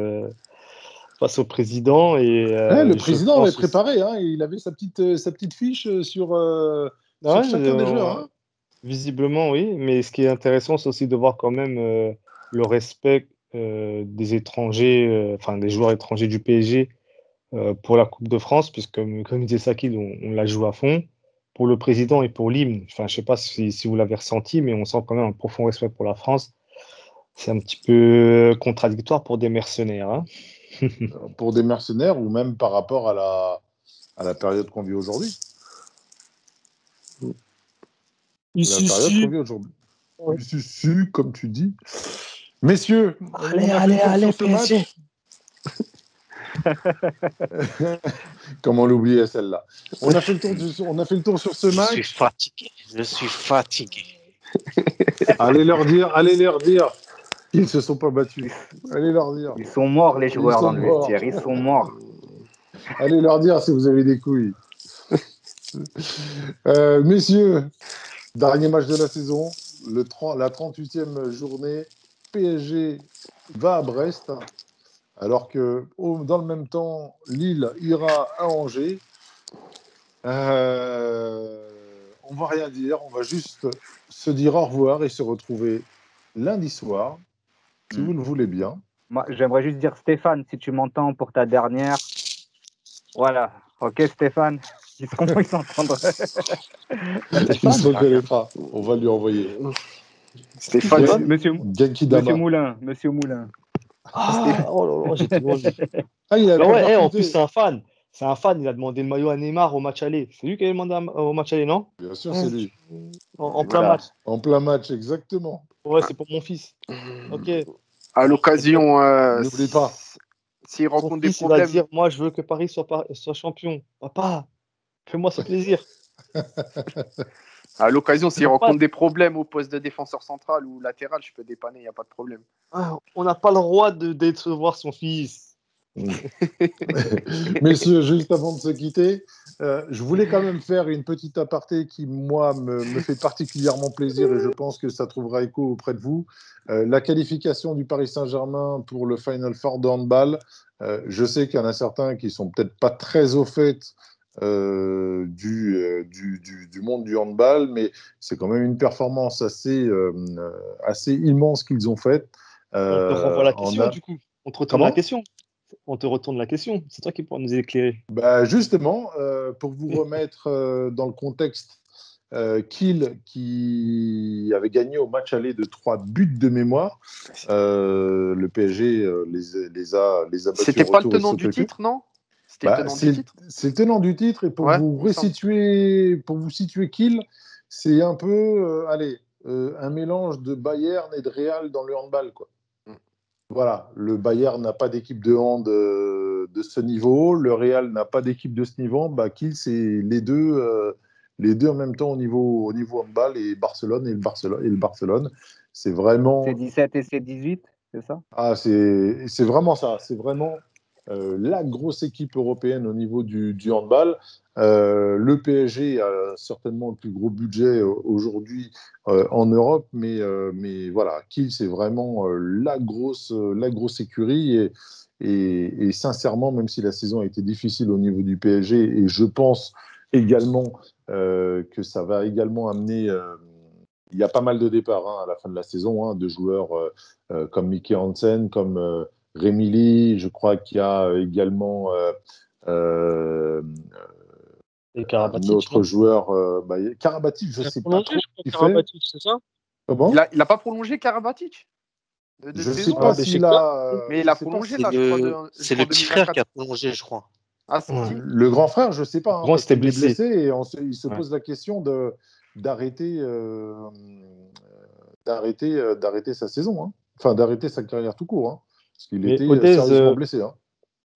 au président et Ouais, le je président avait pense aussi. préparé, hein, il avait sa petite fiche sur Ouais, chacun des joueurs. Hein. visiblement, oui, mais ce qui est intéressant, c'est aussi de voir quand même le respect des étrangers, enfin des joueurs étrangers du PSG pour la Coupe de France, puisque comme disait Sakil, on la joue à fond. Pour le président et pour l'hymne, enfin, je sais pas si vous l'avez ressenti, mais on sent quand même un profond respect pour la France. C'est un petit peu contradictoire pour des mercenaires, hein. Pour des mercenaires ou même par rapport à la période qu'on vit aujourd'hui. La période qu'on vit aujourd'hui. Ouais. Si, comme tu dis. Messieurs, Allez, on a fait le tour allez, sur ce PSG. match. Comment l'oublier celle-là? On a fait le tour sur ce je suis match. fatigué. Je suis fatigué. Allez leur dire qu'ils ne se sont pas battus. Allez leur dire. Ils sont morts, les Ils joueurs, sont dans le morts. vestiaire. Ils sont morts. Allez leur dire si vous avez des couilles. Messieurs, dernier match de la saison, la 38e journée. PSG va à Brest, alors que dans le même temps, Lille ira à Angers. On va rien dire, on va juste se dire au revoir et se retrouver lundi soir, si vous le voulez bien. Moi, j'aimerais juste dire, Stéphane, si tu m'entends pour ta dernière. Voilà. Ok, Stéphane. Ils s'entendrait. Il se reconnaîtra. On va lui envoyer. Stéphane, Genki Dama. Monsieur Moulin. Ah, oh là là, j'ai tellement dit. Ah, il a Bah ouais, en percuté. plus, c'est un fan. C'est un fan, il a demandé le maillot à Neymar au match aller. C'est lui qui a demandé au match aller, non? Bien sûr, c'est lui. En plein Voilà. match. En plein match, exactement. Ouais, c'est pour mon fils. Ok. À l'occasion, N'oublie pas. s'il Son rencontre des fils, il va problèmes, dire, moi, je veux que Paris soit champion. Papa, fais-moi ce plaisir. à l'occasion, s'il On n'a pas, rencontre des problèmes au poste de défenseur central ou latéral, je peux dépanner, il n'y a pas de problème. on n'a pas le droit de décevoir son fils. Messieurs, juste avant de se quitter, je voulais quand même faire une petite aparté qui, moi, me fait particulièrement plaisir et je pense que ça trouvera écho auprès de vous. La qualification du Paris Saint-Germain pour le Final Four de handball. Je sais qu'il y en a certains qui sont peut-être pas très au fait du monde du handball, mais c'est quand même une performance assez immense qu'ils ont faite. On te renvoie la En question, du coup. On te retourne la Comment? question. On te retourne la question. C'est toi qui pourras nous éclairer. Bah justement, pour vous remettre dans le contexte Kiel qui avait gagné au match aller de 3 buts de mémoire. Le PSG les a battus C'était au pas le retour et tenant du Soccer Cup. titre, non? C'était le tenant du titre. C'est le tenant du titre, et pour Ouais, vous il me semble. situer Kiel, c'est un peu un mélange de Bayern et de Real dans le handball, quoi. Voilà, le Bayern n'a pas d'équipe de hand de ce niveau, le Real n'a pas d'équipe de ce niveau. Bah, Kiel, c'est les deux en même temps au niveau handball, et le Barcelone. C'est vraiment. C17 et C18, c'est ça? Ah, c'est vraiment ça. C'est vraiment la grosse équipe européenne au niveau du handball. Le PSG a certainement le plus gros budget aujourd'hui en Europe, mais voilà, Kiel, c'est vraiment la grosse écurie. Et sincèrement, même si la saison a été difficile au niveau du PSG, et je pense également que ça va également amener. Il y a pas mal de départs à la fin de la saison, de joueurs comme Mickey Hansen, comme Rémi Lee. Je crois qu'il y a également Et un Karabatic, autre non? joueur. Karabatic, je ne sais pas Prolongé, trop je ce crois, qu'il fait. Karabatic, c'est ça? Comment? Il a pas prolongé Karabatic de Je ne sais saison. pas Ah, s'il Beşiktaş. a. Mais il je a sais pas prolongé si- là, je crois, C'est jusqu'en le petit frère qui 2024. a prolongé, je crois. Ah, c'est Ouais. qui? Le grand frère, je ne sais pas, Grand, parce c'était qu'il est blessé. blessé, et il se Ouais. pose la question d'arrêter d'arrêter sa saison, enfin d'arrêter sa carrière tout court, parce qu'il Mais était sérieusement blessé.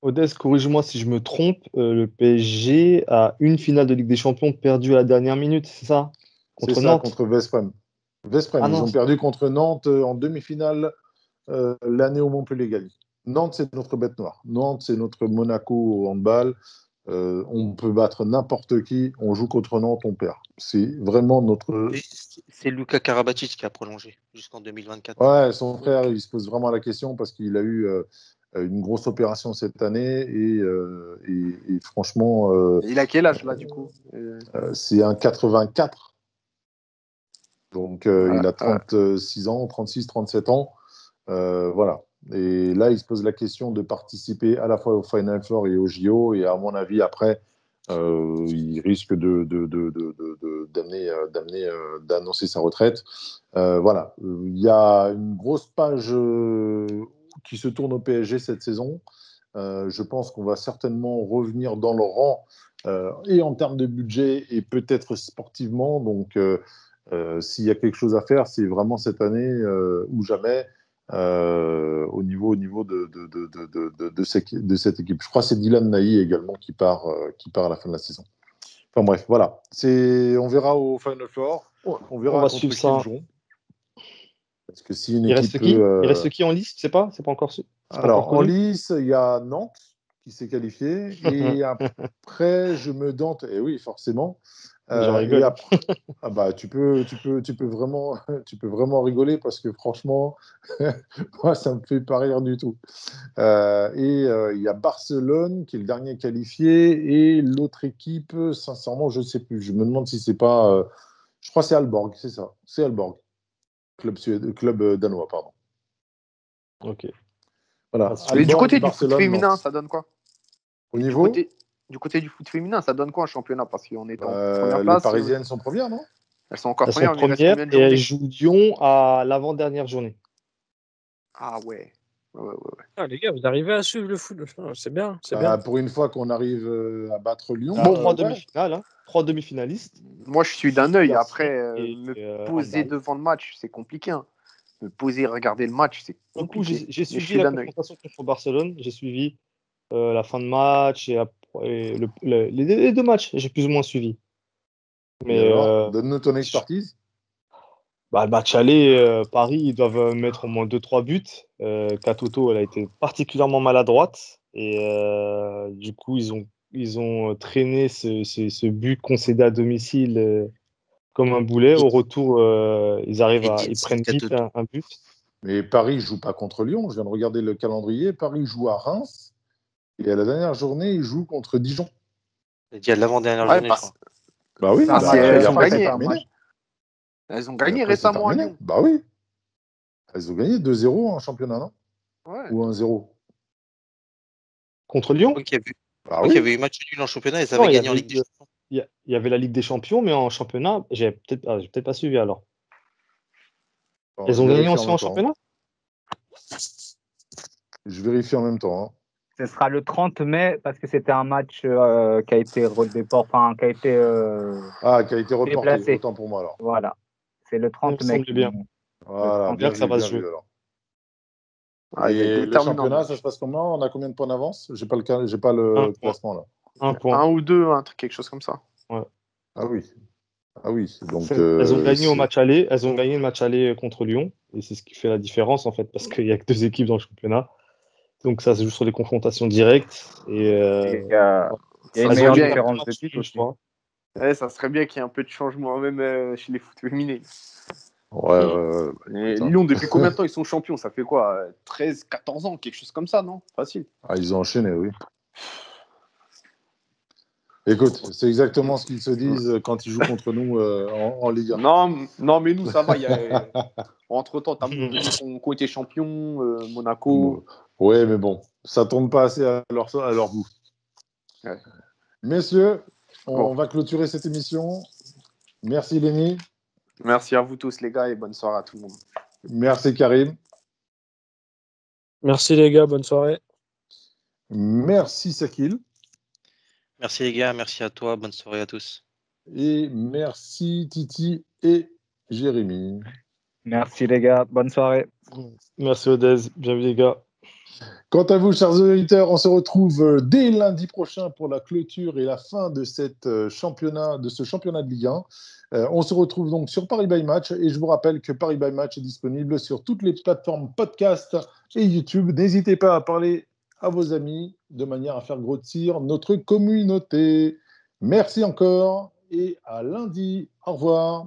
Odez, corrige-moi si je me trompe, le PSG a une finale de Ligue des Champions perdue à la dernière minute, c'est ça? C'est Contre ça, Nantes? contre Veszprém. Ah Ils non, ont perdu contre Nantes en demi-finale l'année où Montpellier gagne. Nantes, c'est notre bête noire. Nantes, c'est notre Monaco au handball. On peut battre n'importe qui. On joue contre Nantes, on perd. C'est vraiment notre. Et c'est Luka Karabatic qui a prolongé jusqu'en 2024. Ouais, son frère, Ok. il se pose vraiment la question parce qu'il a eu une grosse opération cette année, et franchement, Il a quel âge là, du coup? c'est un 84. Donc, il a Ouais. 36 ans, 36, 37 ans. Voilà. Et là, il se pose la question de participer à la fois au Final Four et au JO. Et à mon avis, après, il risque d'annoncer sa retraite. Voilà. Il y a une grosse page qui se tourne au PSG cette saison. Je pense qu'on va certainement revenir dans le rang, et en termes de budget et peut-être sportivement. Donc, s'il y a quelque chose à faire, c'est vraiment cette année ou jamais au niveau de cette équipe. Je crois que c'est Dylan Naï également qui part à la fin de la saison. Enfin bref, voilà. On verra au Final Four. On on verra va contre suivre qui ça. ils joueront. Parce que si une Il reste équipe qui? Il reste qui en lice? C'est pas encore Alors, en connu? lice, il y a Nantes qui s'est qualifié. Et après, je me dante. Et oui, forcément. J'en Et rigole. après, tu peux vraiment rigoler, parce que franchement, moi, ça me fait pas rire du tout. Il y a Barcelone qui est le dernier qualifié, et l'autre équipe, sincèrement, je ne sais plus. Je me demande si c'est pas. Je crois que c'est Aalborg, c'est ça. C'est Aalborg, club danois, pardon. Ok. Voilà. Mais du Aalborg, côté du foot Barcelone, féminin, Nantes. ça donne quoi? Au Du niveau, côté du foot féminin, ça donne quoi en championnat? Parce qu'on est en première les place. Parisiennes sont premières, non? Elles sont encore Elles sont premières, mais il reste premières combien de et elles journées? jouent Lyon à l'avant-dernière journée. Ah ouais. Ouais. Ah, les gars, vous arrivez à suivre le foot. Ah, c'est bien, c'est bien. Pour une fois qu'on arrive à battre Lyon. Il y a Bon, 3 ouais. demi-finales, 3 demi-finalistes. Moi, je suis d'un Foot, œil. basket Après, et me poser handball. devant le match, c'est compliqué. Me poser et regarder le match, c'est Du coup, compliqué. j'ai Mais je suivi suis la d'un œil. confrontation contre Barcelone, j'ai suivi la fin de match et les deux matchs, j'ai plus ou moins suivi. Et Mais alors, donne-nous ton expertise. le match aller, Paris, ils doivent mettre au moins 2-3 buts. Katoto, elle a été particulièrement maladroite. Et du coup, ils ont traîné ce but concédé à domicile comme un boulet. Au retour, ils prennent vite un but. Mais Paris ne joue pas contre Lyon. Je viens de regarder le calendrier. Paris joue à Reims. Et à la dernière journée, il joue contre Dijon. Il y a l'avant-dernière Ouais, journée, je crois. Bah oui, parce et qu'elles ont après, c'est gagné. terminé. Elles ont Et gagné après, c'est récemment à terminé. Lyon. Bah oui. Elles ont gagné 2-0 en championnat, non? Ouais. Ou 1-0. Contre Lyon? Donc, il y avait, Bah donc, il y oui. avait eu match nul en championnat et ça Non, avait il y gagné en avait Ligue des eu Champions. il y avait la Ligue des Champions, mais en championnat, j'ai peut-être pas suivi alors. Alors, Elles ont je gagné vérifie aussi même en temps. championnat? Je vérifie en même temps. Ce sera le 30 mai parce que c'était un match qui a été enfin, qui a été Qui a été reporté. déplacé. Autant pour moi alors. Voilà. C'est le 30 Il me mai. semblait bien. Voilà, Bien que ça va se bien vu jouer. alors. Ah, il va être Et le déterminant, championnat, le ça match. se passe comment? On a combien de points d'avance? J'ai pas le Un point. classement là. Un point. Un ou deux, un truc, quelque chose comme ça. Ah oui. Ah oui. Donc, Elles ont gagné au c'est- match aller. Elles ont gagné le match aller contre Lyon. Et c'est ce qui fait la différence, en fait, parce qu'il n'y a que 2 équipes dans le championnat. Donc ça se joue sur des confrontations directes. Et Il y a Ça une serait meilleure bien. différence de but je aussi. crois. Ouais, ça serait bien qu'il y ait un peu de changement, même chez les foot féminins. Ouais, Et écoute, hein. Lyon, depuis combien de temps ils sont champions? Ça fait quoi? 13, 14 ans, quelque chose comme ça, non? Facile. Ah, ils ont enchaîné, oui. Écoute, c'est exactement ce qu'ils se disent quand ils jouent contre nous en Ligue 1. Non, mais nous, ça va. Entre-temps, t'as Montpellier qui ont été champions, Monaco. Ouais, mais bon, ça tombe pas assez à leur goût. Ouais. Messieurs, on Bon. va clôturer cette émission. Merci Lenny, Merci à vous tous, les gars, et bonne soirée à tout le monde. merci Karim, Merci les gars, bonne soirée. merci Sakil Merci les gars, merci à toi, bonne soirée à tous. et merci Titi et Jérémy. Merci les gars. Bonne soirée. Merci Odez. Bienvenue les gars. Quant à vous, chers auditeurs, on se retrouve dès lundi prochain pour la clôture et la fin de ce championnat de Ligue 1. On se retrouve donc sur Paris by Match et je vous rappelle que Paris by Match est disponible sur toutes les plateformes podcast et YouTube. N'hésitez pas à parler à vos amis de manière à faire grossir notre communauté. Merci encore et à lundi. Au revoir.